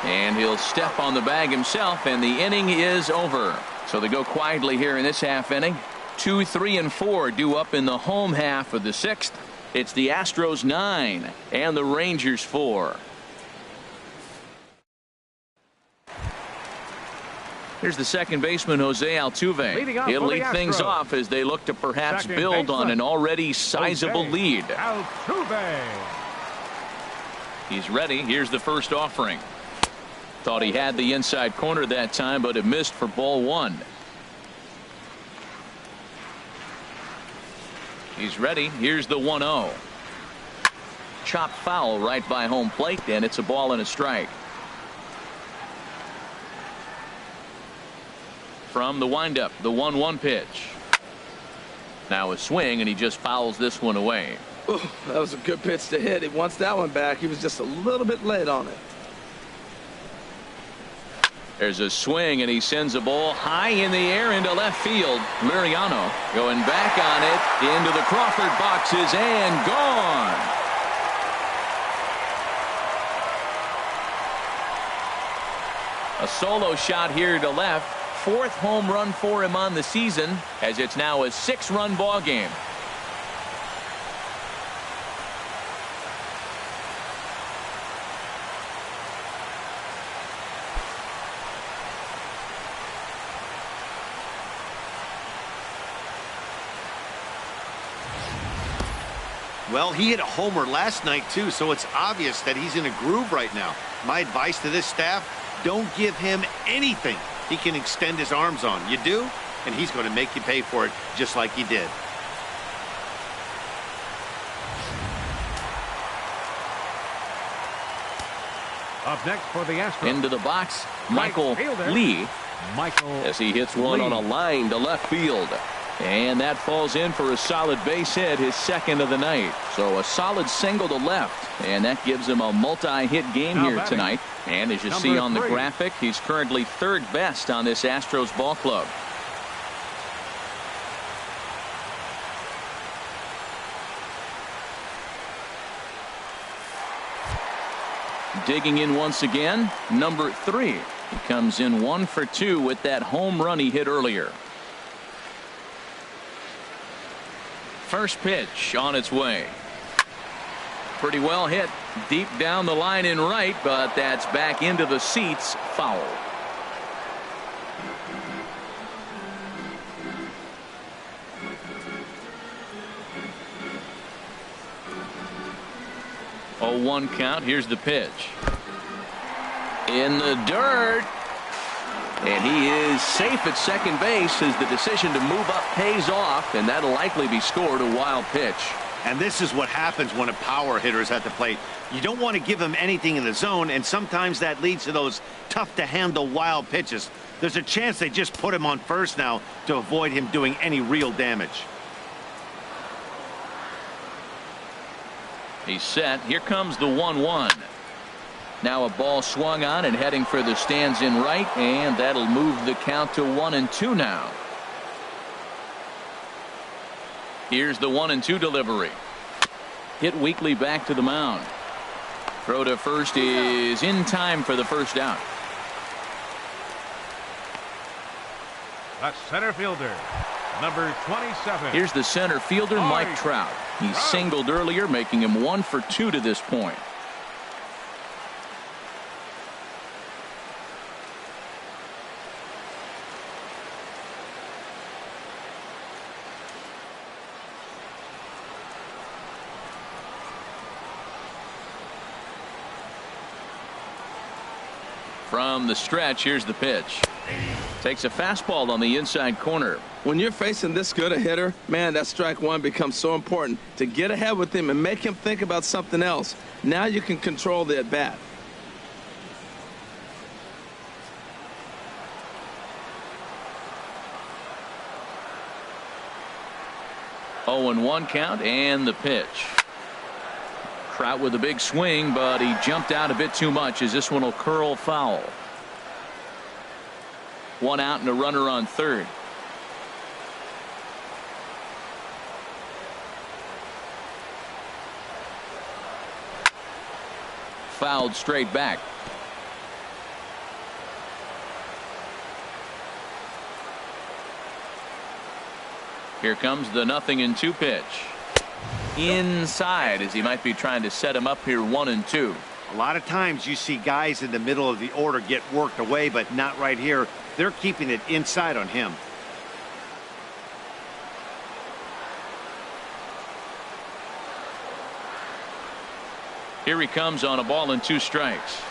And he'll step on the bag himself, and the inning is over. So they go quietly here in this half inning. 2, 3, and 4 due up in the home half of the 6th. It's the Astros 9 and the Rangers 4. Here's the second baseman, Jose Altuve. He'll lead things off as they look to perhaps build on an already sizable lead. Altuve. He's ready. Here's the first offering. Thought he had the inside corner that time, but it missed for ball 1. He's ready. Here's the 1-0. Chop foul right by home plate, and it's a ball and a strike. From the windup, the 1-1 pitch. Now a swing, and he just fouls this one away. Ooh, that was a good pitch to hit. He wants that one back. He was just a little bit late on it. There's a swing, and he sends a ball high in the air into left field. Liriano going back on it into the Crawford boxes and gone. A solo shot here to left. 4th home run for him on the season, as it's now a 6-run ball game. Well, he hit a homer last night, too, so it's obvious that he's in a groove right now. My advice to this staff, don't give him anything he can extend his arms on. You do, and he's going to make you pay for it just like he did. Up next for the Astros. Into the box, Michael fielder, Lee. Michael As he hits one Lee. on a line to left field. And that falls in for a solid base hit, his second of the night. So a solid single to left, and that gives him a multi-hit game Now here batting, tonight. And as you number see on the 3. graphic, he's currently third best on this Astros ball club. Digging in once again, number 3. He comes in 1 for 2 with that home run he hit earlier. First pitch on its way. Pretty well hit deep down the line in right, but that's back into the seats, foul. Oh, 1 count. Here's the pitch. In the dirt. And he is safe at second base as the decision to move up pays off, and that'll likely be scored a wild pitch. And this is what happens when a power hitter is at the plate. You don't want to give him anything in the zone, and sometimes that leads to those tough-to-handle wild pitches. There's a chance they just put him on first now to avoid him doing any real damage. He's set. Here comes the 1-1. Now a ball swung on and heading for the stands in right, and that'll move the count to 1-2 now. Here's the 1-2 delivery. Hit weakly back to the mound. Throw to first is in time for the first out. The center fielder, number 27. Here's the center fielder, Mike Trout. He singled earlier, making him 1 for 2 to this point. From the stretch, here's the pitch. Takes a fastball on the inside corner. When you're facing this good a hitter, man, that strike one becomes so important to get ahead with him and make him think about something else. Now you can control the at-bat. Oh, and 1 count, and the pitch. Trout with a big swing, but he jumped out a bit too much as this one will curl foul. 1 out and a runner on third. Fouled straight back. Here comes the 0-2 pitch. Inside, as he might be trying to set him up here 1-2. A lot of times you see guys in the middle of the order get worked away, but not right here. They're keeping it inside on him. Here he comes on a ball and 2 strikes.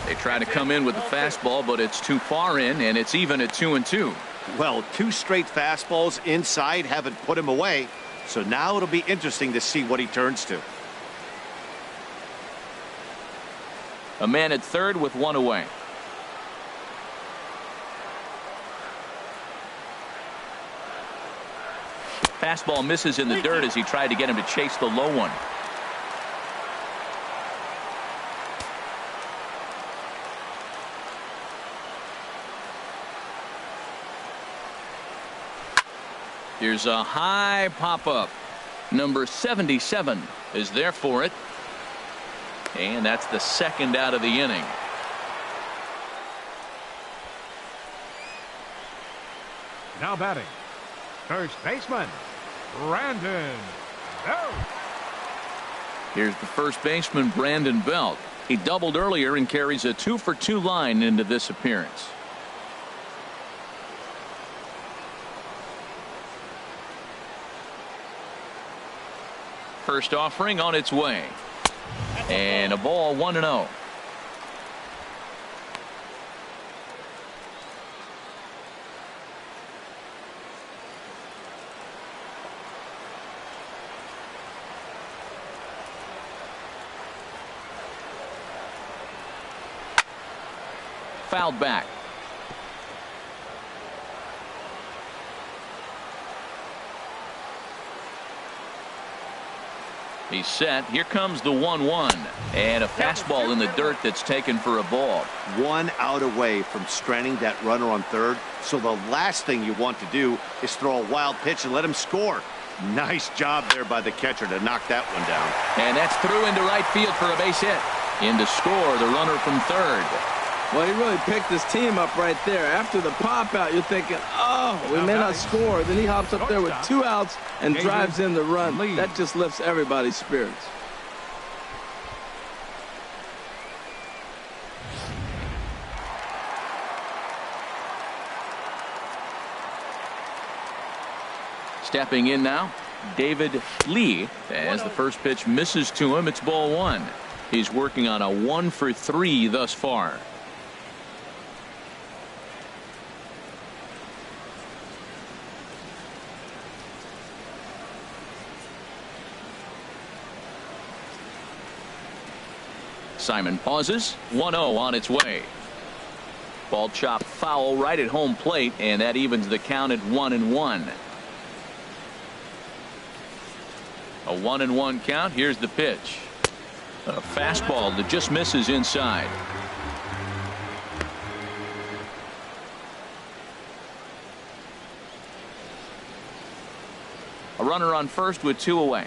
They try to come in with the fastball, but it's too far in, and it's even at 2-2. Well, 2 straight fastballs inside haven't put him away. So now it'll be interesting to see what he turns to. A man at third with 1 away. Fastball misses in the dirt as he tried to get him to chase the low one. Here's a high pop-up. Number 77 is there for it. And that's the second out of the inning. Now batting, first baseman, Brandon Belt. Here's the first baseman, Brandon Belt. He doubled earlier and carries a 2-for-2 line into this appearance. First offering on its way. And a ball 1-0. fouled back. He's set. Here comes the 1-1. And a fastball in the dirt that's taken for a ball. 1 out away from stranding that runner on third. So the last thing you want to do is throw a wild pitch and let him score. Nice job there by the catcher to knock that one down. And that's through into right field for a base hit. In to score the runner from third. Well, he really picked his team up right there. After the pop out, you're thinking, oh, we may not score. Then he hops up there with 2 outs and drives in the run. That just lifts everybody's spirits. Stepping in now, David Lee, as the first pitch misses to him. It's ball 1. He's working on a 1 for 3 thus far. Simon pauses. 1-0 on its way. Ball chopped foul right at home plate, and that evens the count at 1-1. A 1-1 count. Here's the pitch. A fastball that just misses inside. A runner on first with 2 away.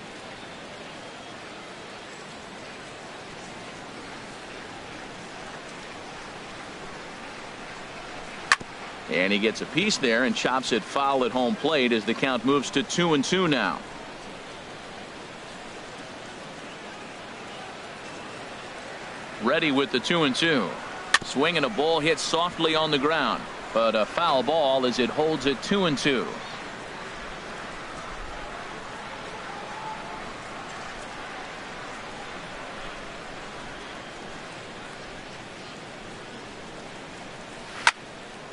And he gets a piece there and chops it foul at home plate as the count moves to 2-2 now. Ready with the 2-2. Swinging a ball hit softly on the ground, but a foul ball as it holds it 2-2.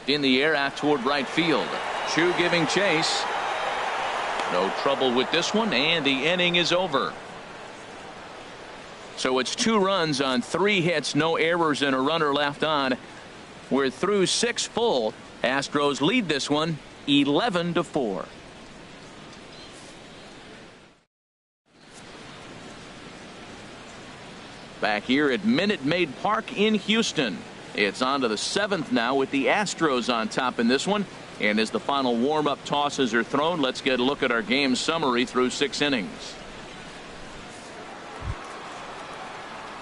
In the air out toward right field. Chu giving chase. No trouble with this one, and the inning is over. So it's 2 runs on 3 hits, no errors, and a runner left on. We're through 6 full. Astros lead this one 11-4. Back here at Minute Maid Park in Houston. It's on to the 7th now with the Astros on top in this one. And as the final warm-up tosses are thrown, let's get a look at our game summary through 6 innings.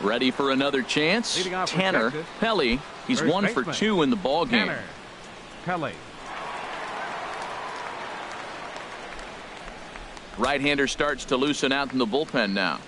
Ready for another chance. Tanner Pelle. He's 1 for 2 in the ball game. Tanner Pelle. Right-hander starts to loosen out in the bullpen now.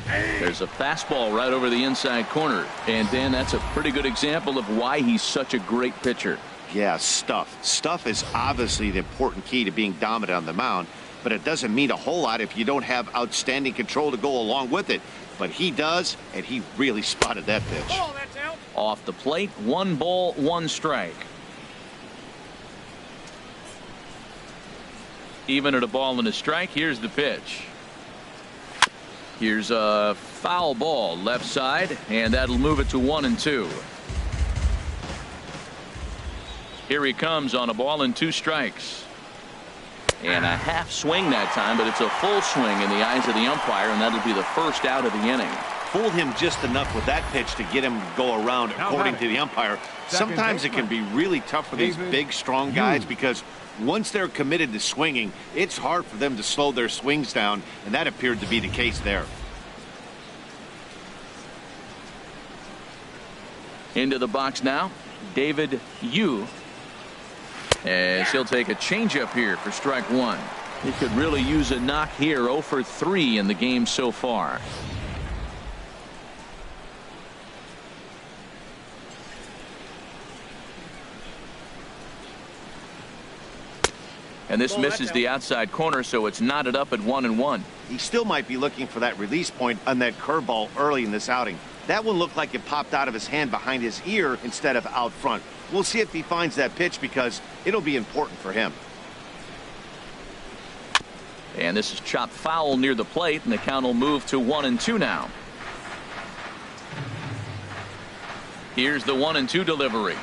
There's a fastball right over the inside corner, and Dan, that's a pretty good example of why he's such a great pitcher. Yeah, stuff is obviously the important key to being dominant on the mound, but it doesn't mean a whole lot if you don't have outstanding control to go along with it. But he does, and he really spotted that pitch. Oh, that's out. Off the plate, 1 ball, 1 strike. Even at a ball and a strike. Here's the pitch. Here's a foul ball left side, and that'll move it to 1-2. Here he comes on a ball and 2 strikes. And a half swing that time, but it's a full swing in the eyes of the umpire, and that'll be the first out of the inning. Fooled him just enough with that pitch to get him to go around, according to the umpire. Sometimes it can be really tough for these big, strong guys because once they're committed to swinging, it's hard for them to slow their swings down, and that appeared to be the case there. Into the box now, David Yu, as he'll take a changeup here for strike 1. He could really use a knock here. 0 for 3 in the game so far. And this misses the outside corner, so it's knotted up at 1-1. He still might be looking for that release point on that curveball early in this outing. That one looked like it popped out of his hand behind his ear instead of out front. We'll see if he finds that pitch because it'll be important for him. And this is chopped foul near the plate, and the count will move to 1-2 now. Here's the 1-2 delivery.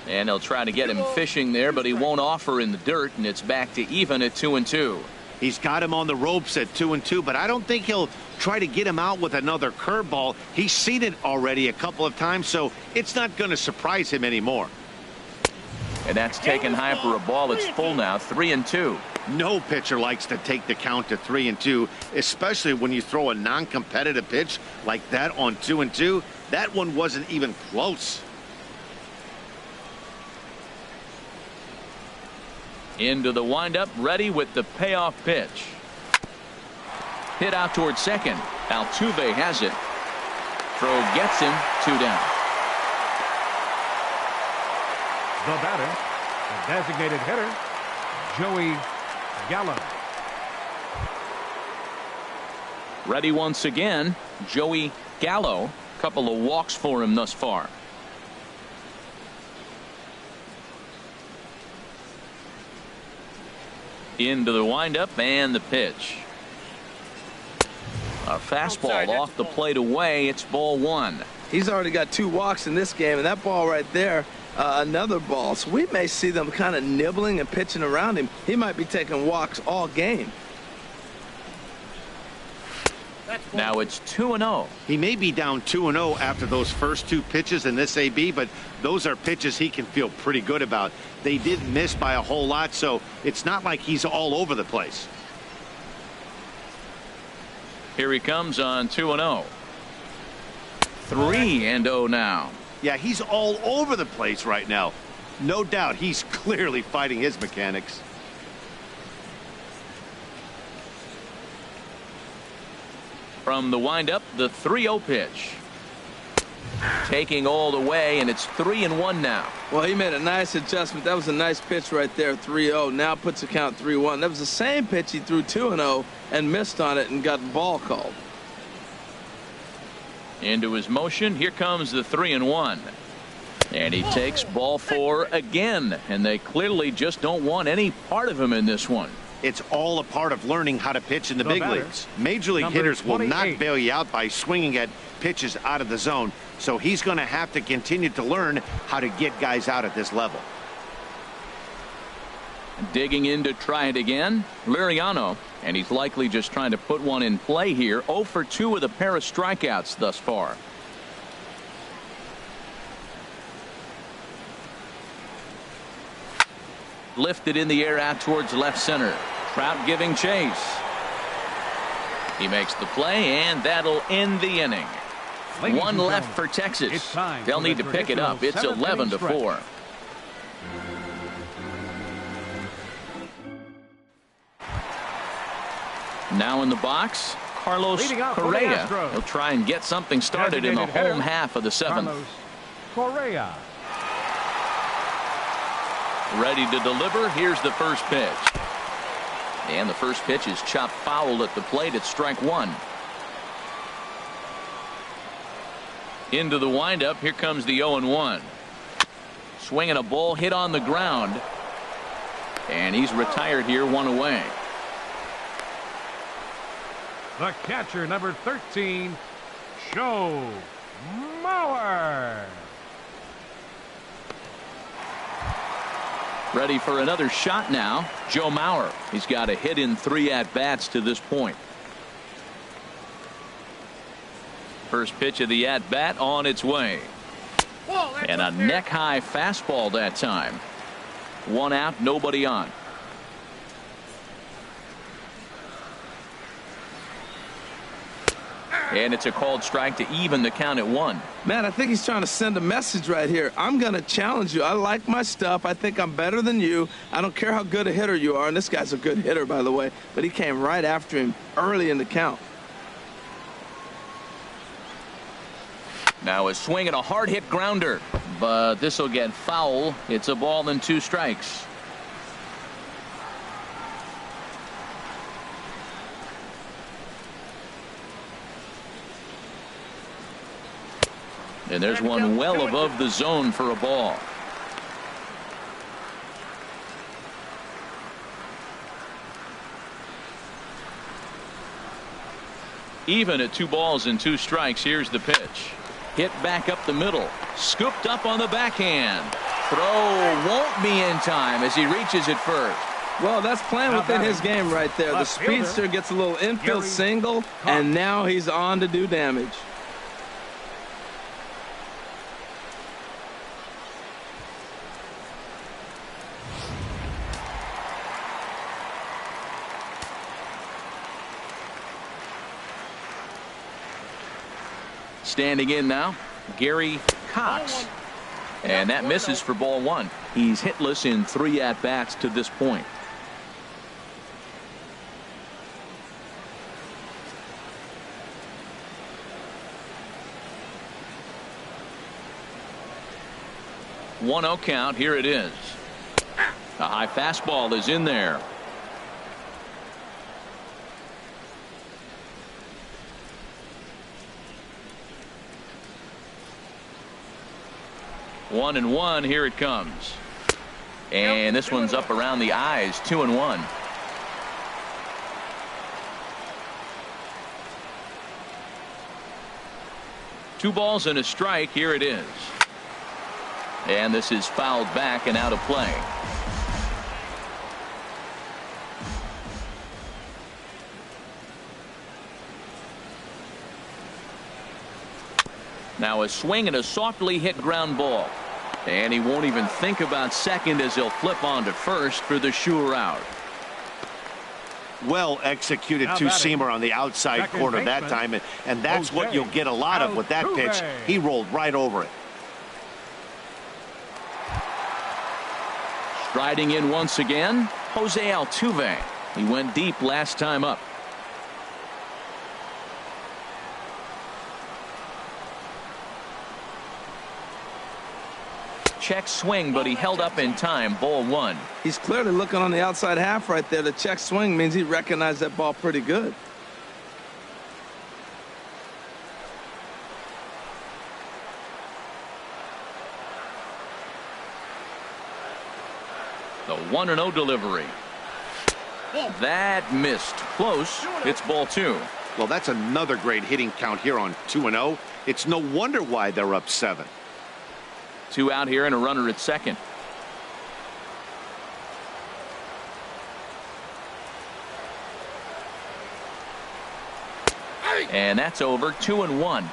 And they'll try to get him fishing there, but he won't offer in the dirt, and it's back to even at 2-2. He's got him on the ropes at 2-2, but I don't think he'll try to get him out with another curveball. He's seen it already a couple of times, so it's not going to surprise him anymore. And that's taken high for a ball. It's full now, 3-2. No pitcher likes to take the count to 3-2, especially when you throw a non-competitive pitch like that on 2-2. That one wasn't even close. Into the windup, ready with the payoff pitch. Hit out towards second. Altuve has it. Throw gets him, 2 down. The batter, the designated hitter, Joey Gallo. Ready once again, Joey Gallo. Couple of walks for him thus far. Into the windup and the pitch. A fastball off the plate away. It's ball 1. He's already got 2 walks in this game, and that ball right there, another ball. So we may see them kind of nibbling and pitching around him. He might be taking walks all game. Now it's 2-0. He may be down 2-0 after those first 2 pitches in this AB, but those are pitches he can feel pretty good about. They did miss by a whole lot, so it's not like he's all over the place. Here he comes on 2-0. 3-0 now. Yeah, he's all over the place right now. No doubt he's clearly fighting his mechanics. From the windup, the 3-0 pitch. Taking all the way, and it's 3-1 now. Well, he made a nice adjustment. That was a nice pitch right there, 3-0. Now puts the count 3-1. That was the same pitch he threw 2-0 and missed on it and got the ball called. Into his motion. Here comes the 3-1. And he takes ball 4 again. And they clearly just don't want any part of him in this one. It's all a part of learning how to pitch in the big leagues. Major league hitters will not bail you out by swinging at pitches out of the zone. So he's going to have to continue to learn how to get guys out at this level. Digging in to try it again, Liriano, and he's likely just trying to put one in play here. 0 for 2 with a pair of strikeouts thus far. Lifted in the air out towards left center. Trout giving chase. He makes the play, and that'll end the inning. One left for Texas. They'll need to pick it up. It's 11-4. Now in the box, Carlos Correa. He'll try and get something started in the home half of the 7th. Correa. Ready to deliver. Here's the first pitch. And the first pitch is chopped foul at the plate. It's strike 1. Into the windup. Here comes the 0-1. Swinging a ball hit on the ground. And he's retired here, 1 away. The catcher, number 13, Joe Mauer. Ready for another shot now. Joe Mauer. He's got a hit in 3 at-bats to this point. First pitch of the at-bat on its way. And a neck-high fastball that time. 1 out, nobody on. And it's a called strike to even the count at 1. Man, I think he's trying to send a message right here. I'm going to challenge you. I like my stuff. I think I'm better than you. I don't care how good a hitter you are. And this guy's a good hitter, by the way. But he came right after him early in the count. Now a swing and a hard hit grounder. But this will get foul. It's a ball and 2 strikes. And there's one well above the zone for a ball. Even at 2 balls and 2 strikes. Here's the pitch. Hit back up the middle. Scooped up on the backhand. Throw won't be in time as he reaches it first. Well, that's playing within his game right there. The speedster gets a little infield single, and now he's on to do damage. Standing in now, Gary Cox. And that misses for ball 1. He's hitless in 3 at-bats to this point. One 0 count. Here it is. A high fastball is in there. One and one. Here it comes. And this one's up around the eyes. 2-1. Two balls and a strike. Here it is. And this is fouled back and out of play. Now a swing and a softly hit ground ball. And he won't even think about second as he'll flip on to first for the sure out. Well executed two-seamer on the outside corner that time, and that's what you'll get a lot of with that pitch. He rolled right over it. Striding in once again, Jose Altuve. He went deep last time up. Check swing, but he held up in time. Ball 1. He's clearly looking on the outside half right there. The check swing means he recognized that ball pretty good. The 1-0 delivery. That missed. Close. It's ball 2. Well, that's another great hitting count here on 2-0. It's no wonder why they're up 7. 2 out here and a runner at second. And that's over. 2-1.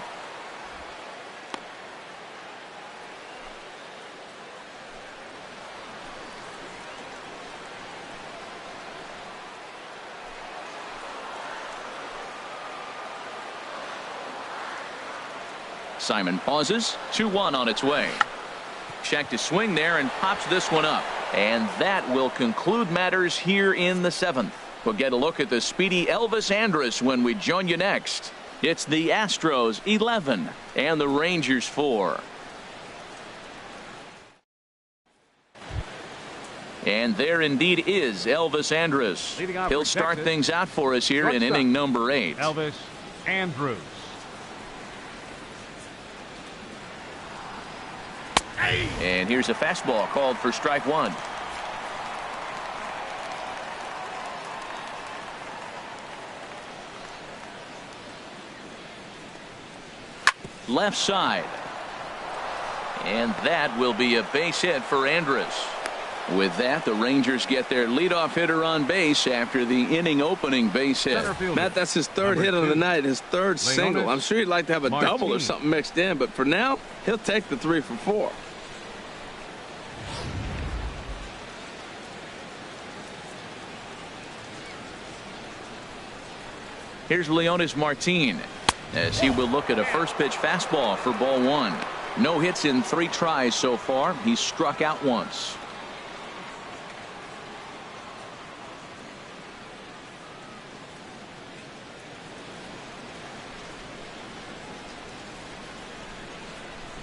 Simon pauses. 2-1 on its way. Check to swing there and pops this one up. And that will conclude matters here in the 7th. We'll get a look at the speedy Elvis Andrus when we join you next. It's the Astros 11 and the Rangers 4. And there indeed is Elvis Andrus. He'll start things out for us here in inning number 8. Elvis Andrus. And here's a fastball called for strike 1. Left side. And that will be a base hit for Andrus. With that, the Rangers get their leadoff hitter on base after the inning opening base hit. Matt, that's his third hit of the night, his third single. I'm sure he'd like to have a double or something mixed in, but for now, he'll take the 3 for 4. Here's Leonis Martin as he will look at a first pitch fastball for ball 1. No hits in 3 tries so far. He's struck out once.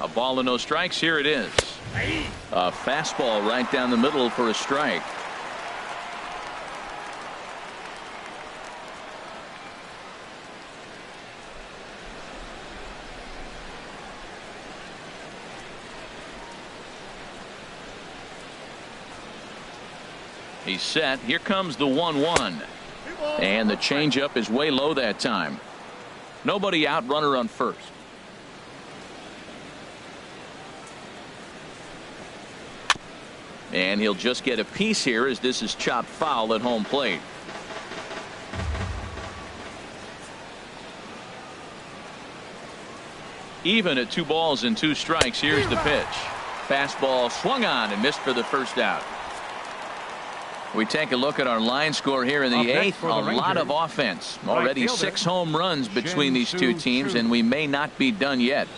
A ball and no strikes. Here it is. A fastball right down the middle for a strike. He's set. Here comes the 1-1. And the changeup is way low that time. Nobody out, runner on first. And he'll just get a piece here as this is chopped foul at home plate. Even at 2 balls and 2 strikes. Here's the pitch. Fastball swung on and missed for the first out. We take a look at our line score here in the 8th. A lot of offense. Already 6 home runs between these two teams, and we may not be done yet.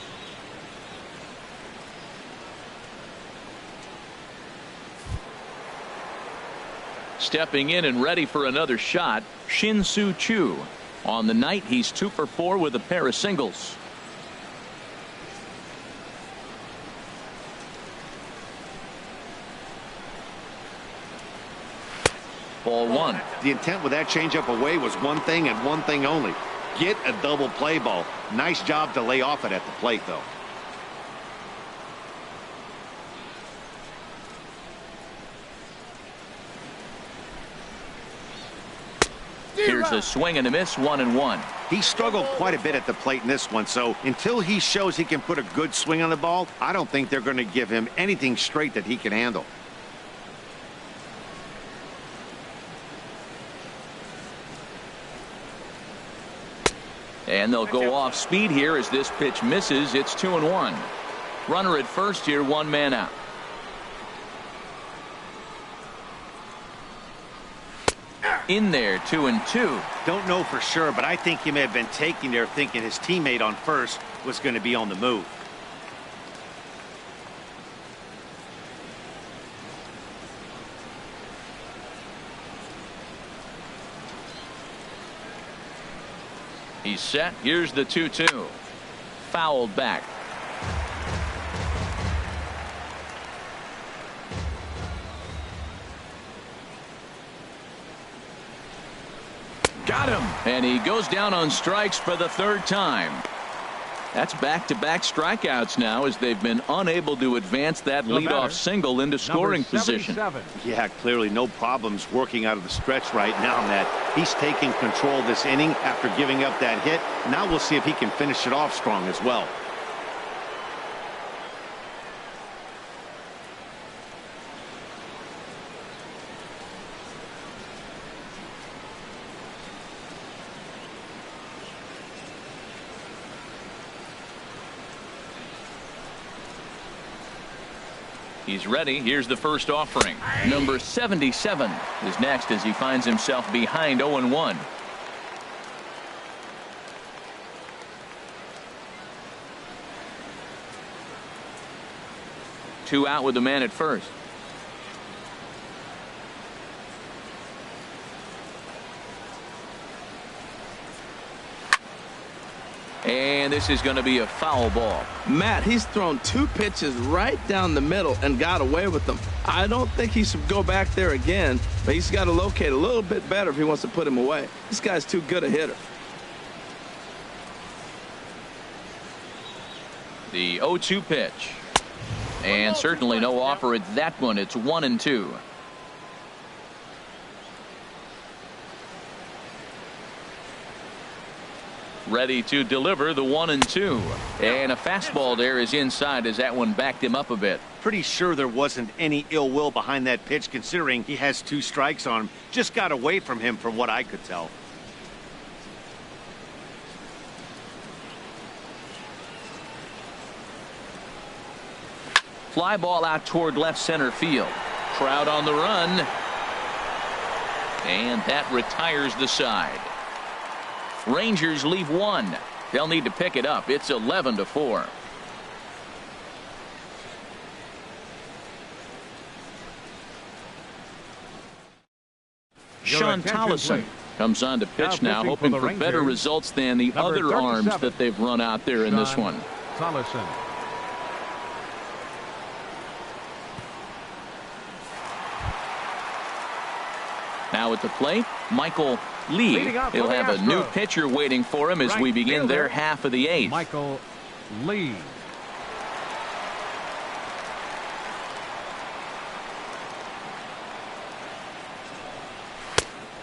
Stepping in and ready for another shot, Shin-Soo Choo. On the night, he's 2 for 4 with a pair of singles. Ball 1. The intent with that changeup away was one thing and one thing only. Get a double play ball. Nice job to lay off it at the plate, though. Here's a swing and a miss, 1-1. He struggled quite a bit at the plate in this one, so until he shows he can put a good swing on the ball, I don't think they're going to give him anything straight that he can handle. And they'll go off speed here as this pitch misses. It's 2-1. Runner at first here, 1 man out. In there, 2-2. Don't know for sure, but I think he may have been taking there thinking his teammate on first was going to be on the move. He's set. Here's the 2-2. Fouled back. Got him. And he goes down on strikes for the 3rd time. That's back-to-back strikeouts now as they've been unable to advance that leadoff single into scoring position. Yeah, clearly no problems working out of the stretch right now, Matt. He's taking control of this inning after giving up that hit. Now we'll see if he can finish it off strong as well. He's ready. Here's the first offering. Number 77 is next as he finds himself behind 0-1. Two out with the man at first. And this is going to be a foul ball. Matt, he's thrown 2 pitches right down the middle and got away with them. I don't think he should go back there again, but he's got to locate a little bit better if he wants to put him away. This guy's too good a hitter. The 0-2 pitch. And certainly no offer at that one. It's 1-2. Ready to deliver the 1-2. And a fastball there is inside as that one backed him up a bit. Pretty sure there wasn't any ill will behind that pitch considering he has 2 strikes on him. Just got away from him from what I could tell. Fly ball out toward left center field. Crowd on the run. And that retires the side. Rangers leave 1. They'll need to pick it up. It's 11-4. Sean Tollison comes on to pitch now, hoping for better results than the other arms that they've run out there in this one. Tollison. Now at the plate, Michael Lee. He'll have a new pitcher waiting for him as we begin their half of the 8th. Michael Lee.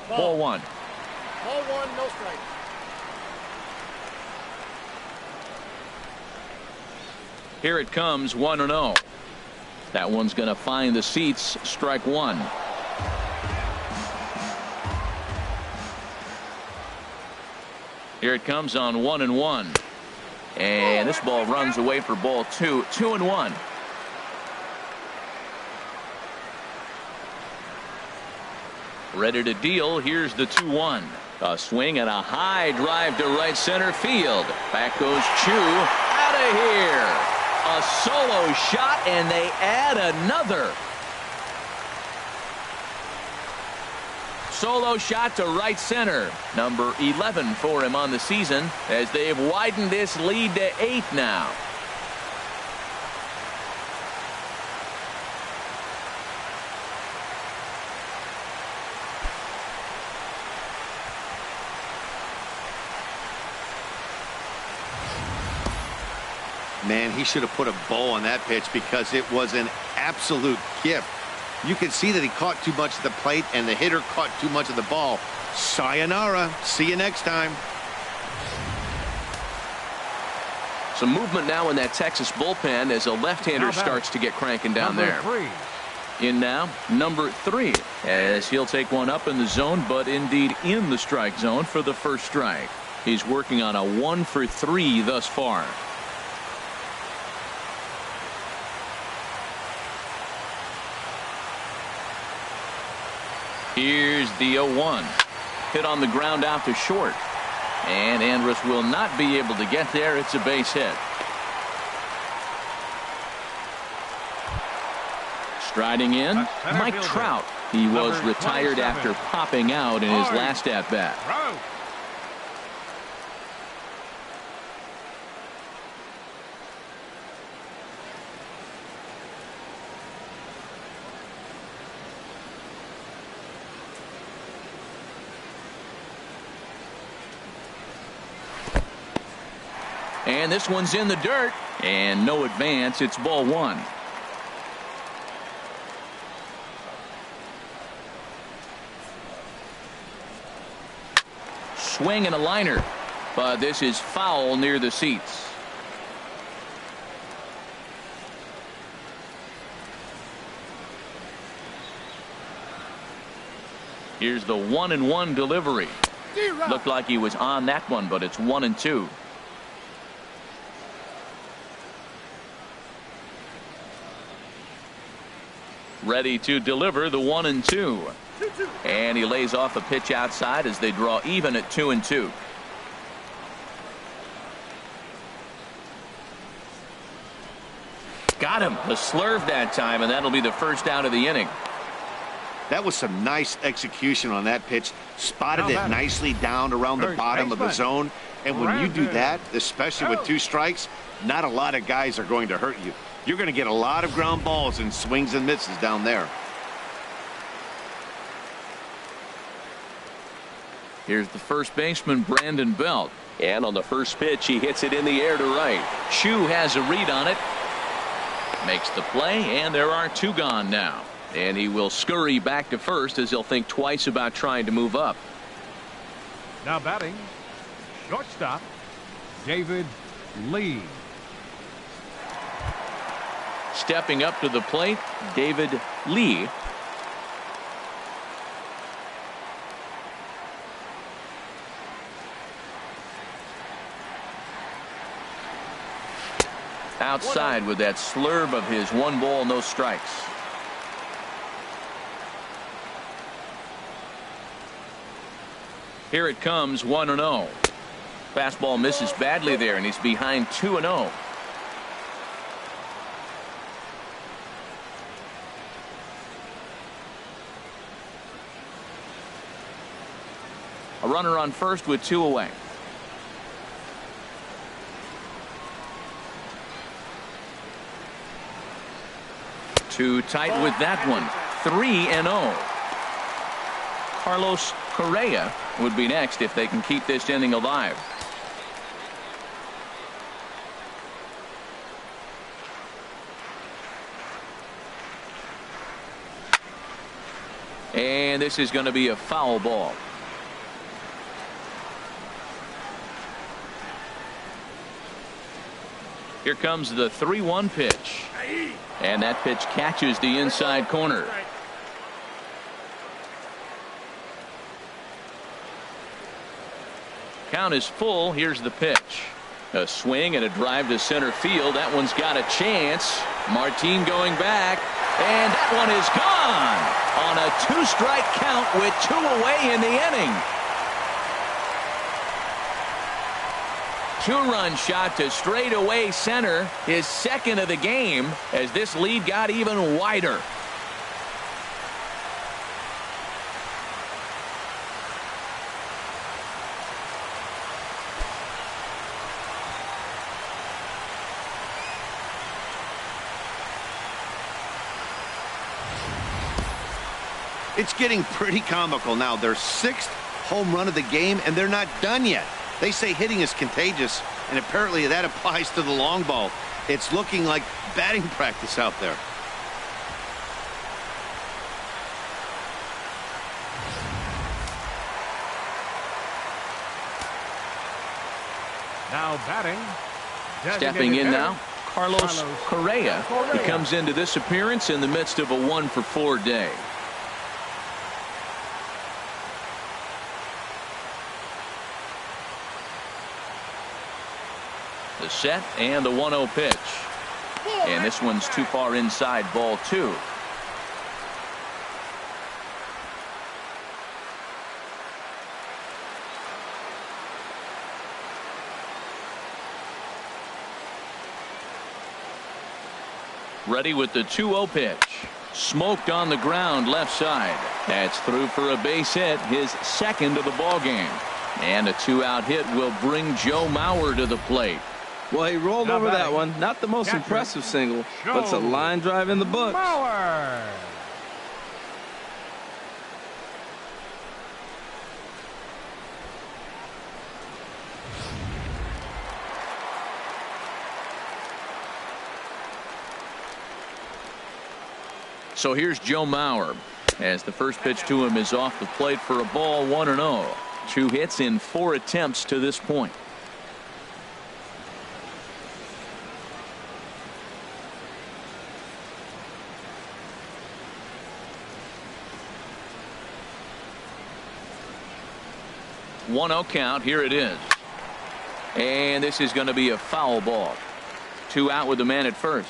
Ball 1. Ball 1, no strike. Here it comes, 1-0. That one's going to find the seats. Strike one. Here it comes on 1-1. And this ball runs away for ball two. 2-1. Ready to deal. Here's the 2-1. A swing and a high drive to right center field. Back goes Chu. Out of here. A solo shot, and they add another. Solo shot to right center. Number 11 for him on the season, as they've widened this lead to 8 now. Man, he should have put a bow on that pitch because it was an absolute gift. You could see that he caught too much of the plate and the hitter caught too much of the ball. Sayonara. See you next time. Some movement now in that Texas bullpen as a left-hander starts to get cranking down there. In now, number 3, as he'll take one up in the zone, but indeed in the strike zone for the first strike. He's working on a 1-for-3 thus far. Here's the 0-1. Hit on the ground out to short. And Andrus will not be able to get there. It's a base hit. Striding in, Mike Trout. He was retired after popping out in his last at-bat. And this one's in the dirt, and no advance. It's ball one. Swing and a liner, but this is foul near the seats. Here's the 1-1 delivery. Looked like he was on that one, but it's 1-2. Ready to deliver the 1-2. And he lays off a pitch outside as they draw even at 2-2. Got him. A slurve that time, and that'll be the first out of the inning. That was some nice execution on that pitch. Spotted it nicely down around the bottom of the zone. And when you do that, especially with 2 strikes, not a lot of guys are going to hurt you. You're going to get a lot of ground balls and swings and misses down there. Here's the first baseman, Brandon Belt. And on the first pitch, he hits it in the air to right. Chu has a read on it. Makes the play, and there are 2 gone now. And he will scurry back to first as he'll think twice about trying to move up. Now batting, shortstop, David Lee. Stepping up to the plate, David Lee. Outside with that slurve of his. 1 ball, no strikes. Here it comes, 1-0. Fastball misses badly there, and he's behind 2-0. A runner on first with 2 away. Too tight with that one. 3-0. Carlos Correa would be next if they can keep this inning alive. And this is going to be a foul ball. Here comes the 3-1 pitch. And that pitch catches the inside corner. Count is full. Here's the pitch. A swing and a drive to center field. That one's got a chance. Martin going back. And that one is gone on a 2-strike count with 2 away in the inning. 2-run shot to straightaway center, his second of the game, as this lead got even wider. It's getting pretty comical now. Their 6th home run of the game, and they're not done yet. They say hitting is contagious, and apparently that applies to the long ball. It's looking like batting practice out there. Now batting. Stepping in hitter, now, Carlos Correa. He comes into this appearance in the midst of a 1-for-4 day. The set and the 1-0 pitch. And this one's too far inside, ball 2. Ready with the 2-0 pitch. Smoked on the ground left side. That's through for a base hit, his second of the ball game. And a 2-out hit will bring Joe Mauer to the plate. Well, he rolled over that one. Not the most impressive single, but it's a line drive in the books. Mauer. So here's Joe Mauer as the first pitch to him is off the plate for a ball, 1-0. 2 hits in 4 attempts to this point. One-0 count. Here it is. And this is going to be a foul ball. 2 out with the man at first.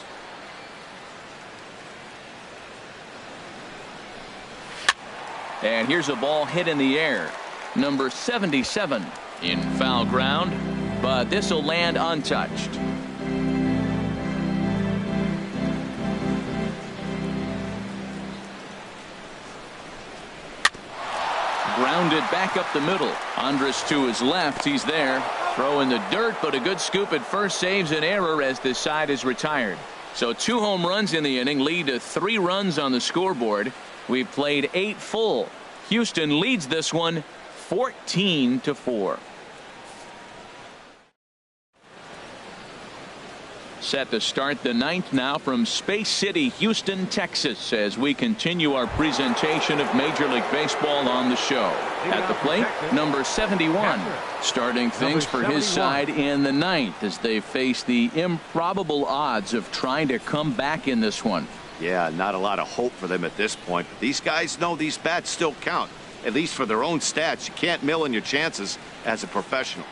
And here's a ball hit in the air. Number 77 in foul ground, but this will land untouched. Grounded back up the middle. Andrus to his left. He's there. Throw in the dirt, but a good scoop at first saves an error as this side is retired. So 2 home runs in the inning lead to 3 runs on the scoreboard. We've played 8 full. Houston leads this one 14-4. Set to start the 9th now from Space City, Houston, Texas, as we continue our presentation of Major League Baseball on the show. At the plate, number 71, starting things for his side in the 9th as they face the improbable odds of trying to come back in this one. Yeah, not a lot of hope for them at this point. But these guys know these bats still count, at least for their own stats. You can't mill in your chances as a professional.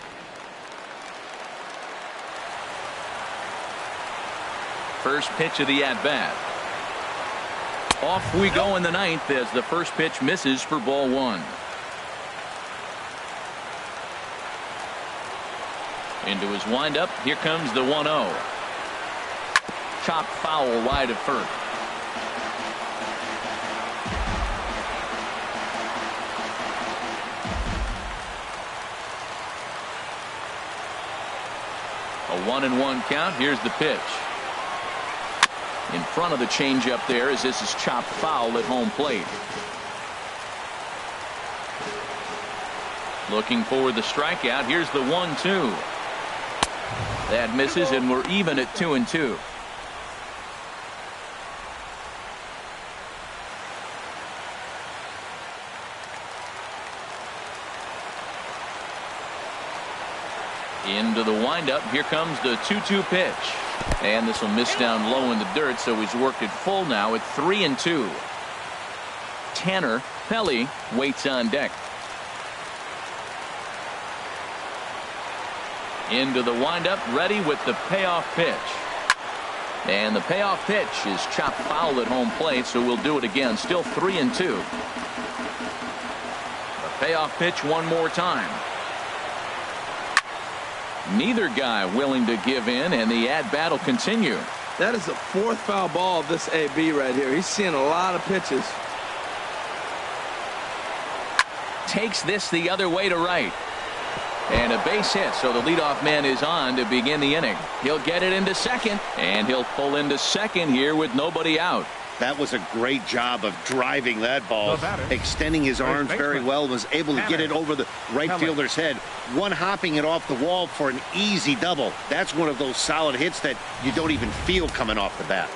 First pitch of the at-bat. Off we go in the 9th as the first pitch misses for ball 1. Into his windup. Here comes the 1-0. Chop foul wide of first. A 1-1 count. Here's the pitch. In front of the changeup there as this is chopped foul at home plate. Looking for the strikeout. Here's the 1-2. That misses, and we're even at 2-2. Into the windup. Here comes the 2-2 pitch. And this will miss down low in the dirt, so he's worked it full now at 3-2. Tanner Pelly waits on deck. Into the windup, ready with the payoff pitch. And the payoff pitch is chopped foul at home plate, so we'll do it again. Still 3-2. The payoff pitch one more time. Neither guy willing to give in, and the at-bat will continue. That is the fourth foul ball of this AB right here. He's seeing a lot of pitches. Takes this the other way to right. And a base hit, so the leadoff man is on to begin the inning. He'll get it into second, and he'll pull into second here with nobody out. That was a great job of driving that ball, extending his arms very well, was able to get it over the right fielder's head, one hopping it off the wall for an easy double. That's one of those solid hits that you don't even feel coming off the bat.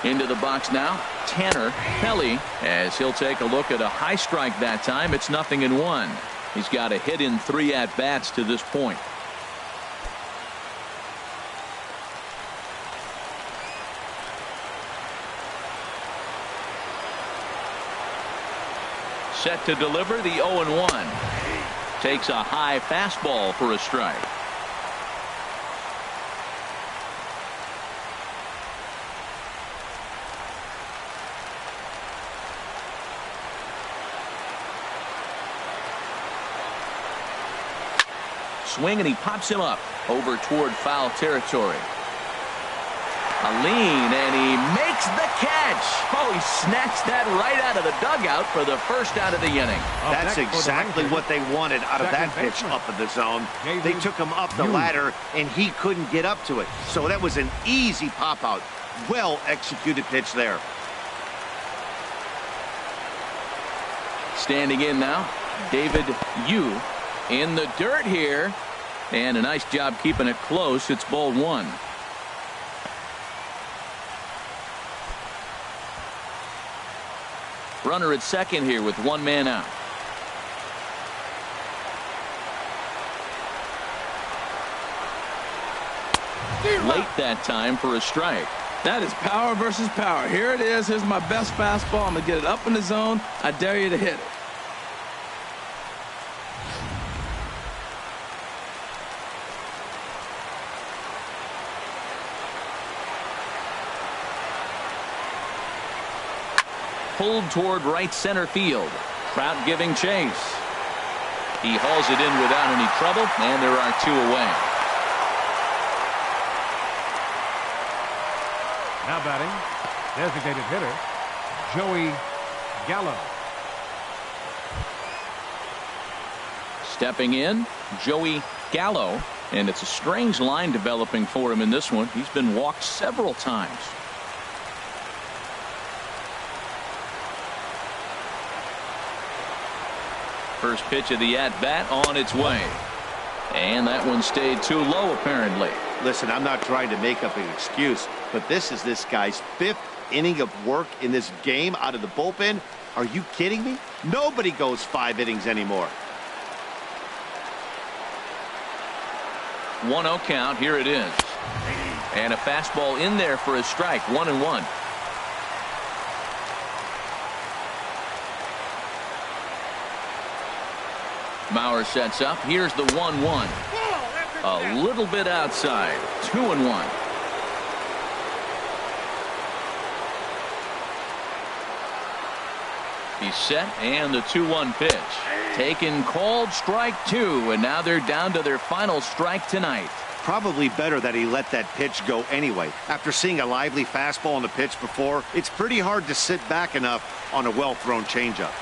Into the box now, Tanner Pelly, as he'll take a look at a high strike that time. It's 0-1. He's got a hit in 3 at-bats to this point. Set to deliver the 0-1. Takes a high fastball for a strike. Swing, and he pops him up over toward foul territory. A lean, and he makes the catch. Oh, he snatched that right out of the dugout for the first out of the inning. That's exactly what they wanted out of that pitch up in the zone. They took him up the ladder, and he couldn't get up to it. So that was an easy pop-out. Well-executed pitch there. Standing in now, David Yu in the dirt here, and a nice job keeping it close. It's ball 1. Runner at second here with 1 man out. Late that time for a strike. That is power versus power. Here it is. Here's my best fastball. I'm going to get it up in the zone. I dare you to hit it. Pulled toward right center field. Trout giving chase. He hauls it in without any trouble, and there are 2 away. Now batting, designated hitter, Joey Gallo. Stepping in, Joey Gallo, and it's a strange line developing for him in this one. He's been walked several times. First pitch of the at-bat on its way. And that one stayed too low, apparently. Listen, I'm not trying to make up an excuse, but this is this guy's 5th inning of work in this game out of the bullpen. Are you kidding me? Nobody goes 5 innings anymore. 1-0 count. Here it is. And a fastball in there for a strike. 1-1. Bauer sets up. Here's the 1-1. A little bit outside. 2-1. He's set, and the 2-1 pitch. Taken, called, strike 2, and now they're down to their final strike tonight. Probably better that he let that pitch go anyway. After seeing a lively fastball on the pitch before, it's pretty hard to sit back enough on a well-thrown changeup.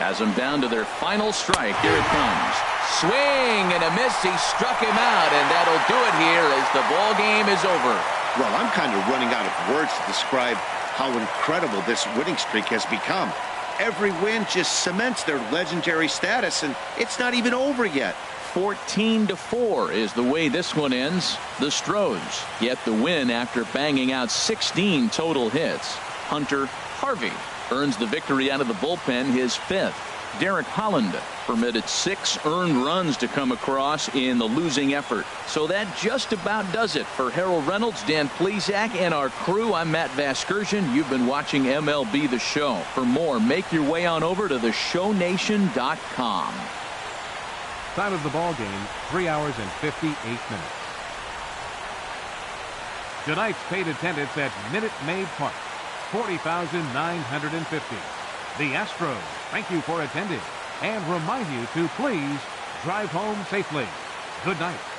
Has them down to their final strike. Here it comes. Swing and a miss. He struck him out, and that'll do it here as the ball game is over. Well, I'm kind of running out of words to describe how incredible this winning streak has become. Every win just cements their legendary status, and it's not even over yet. 14-4 is the way this one ends. The Astros get the win after banging out 16 total hits. Hunter Harvey earns the victory out of the bullpen, his 5th. Derek Holland permitted 6 earned runs to come across in the losing effort. So that just about does it for Harold Reynolds, Dan Plesac, and our crew. I'm Matt Vasgersian. You've been watching MLB The Show. For more, make your way on over to theshownation.com. Time of the ball game, 3 hours and 58 minutes. Tonight's paid attendance at Minute Maid Park, 40,950. The Astros thank you for attending and remind you to please drive home safely. Good night.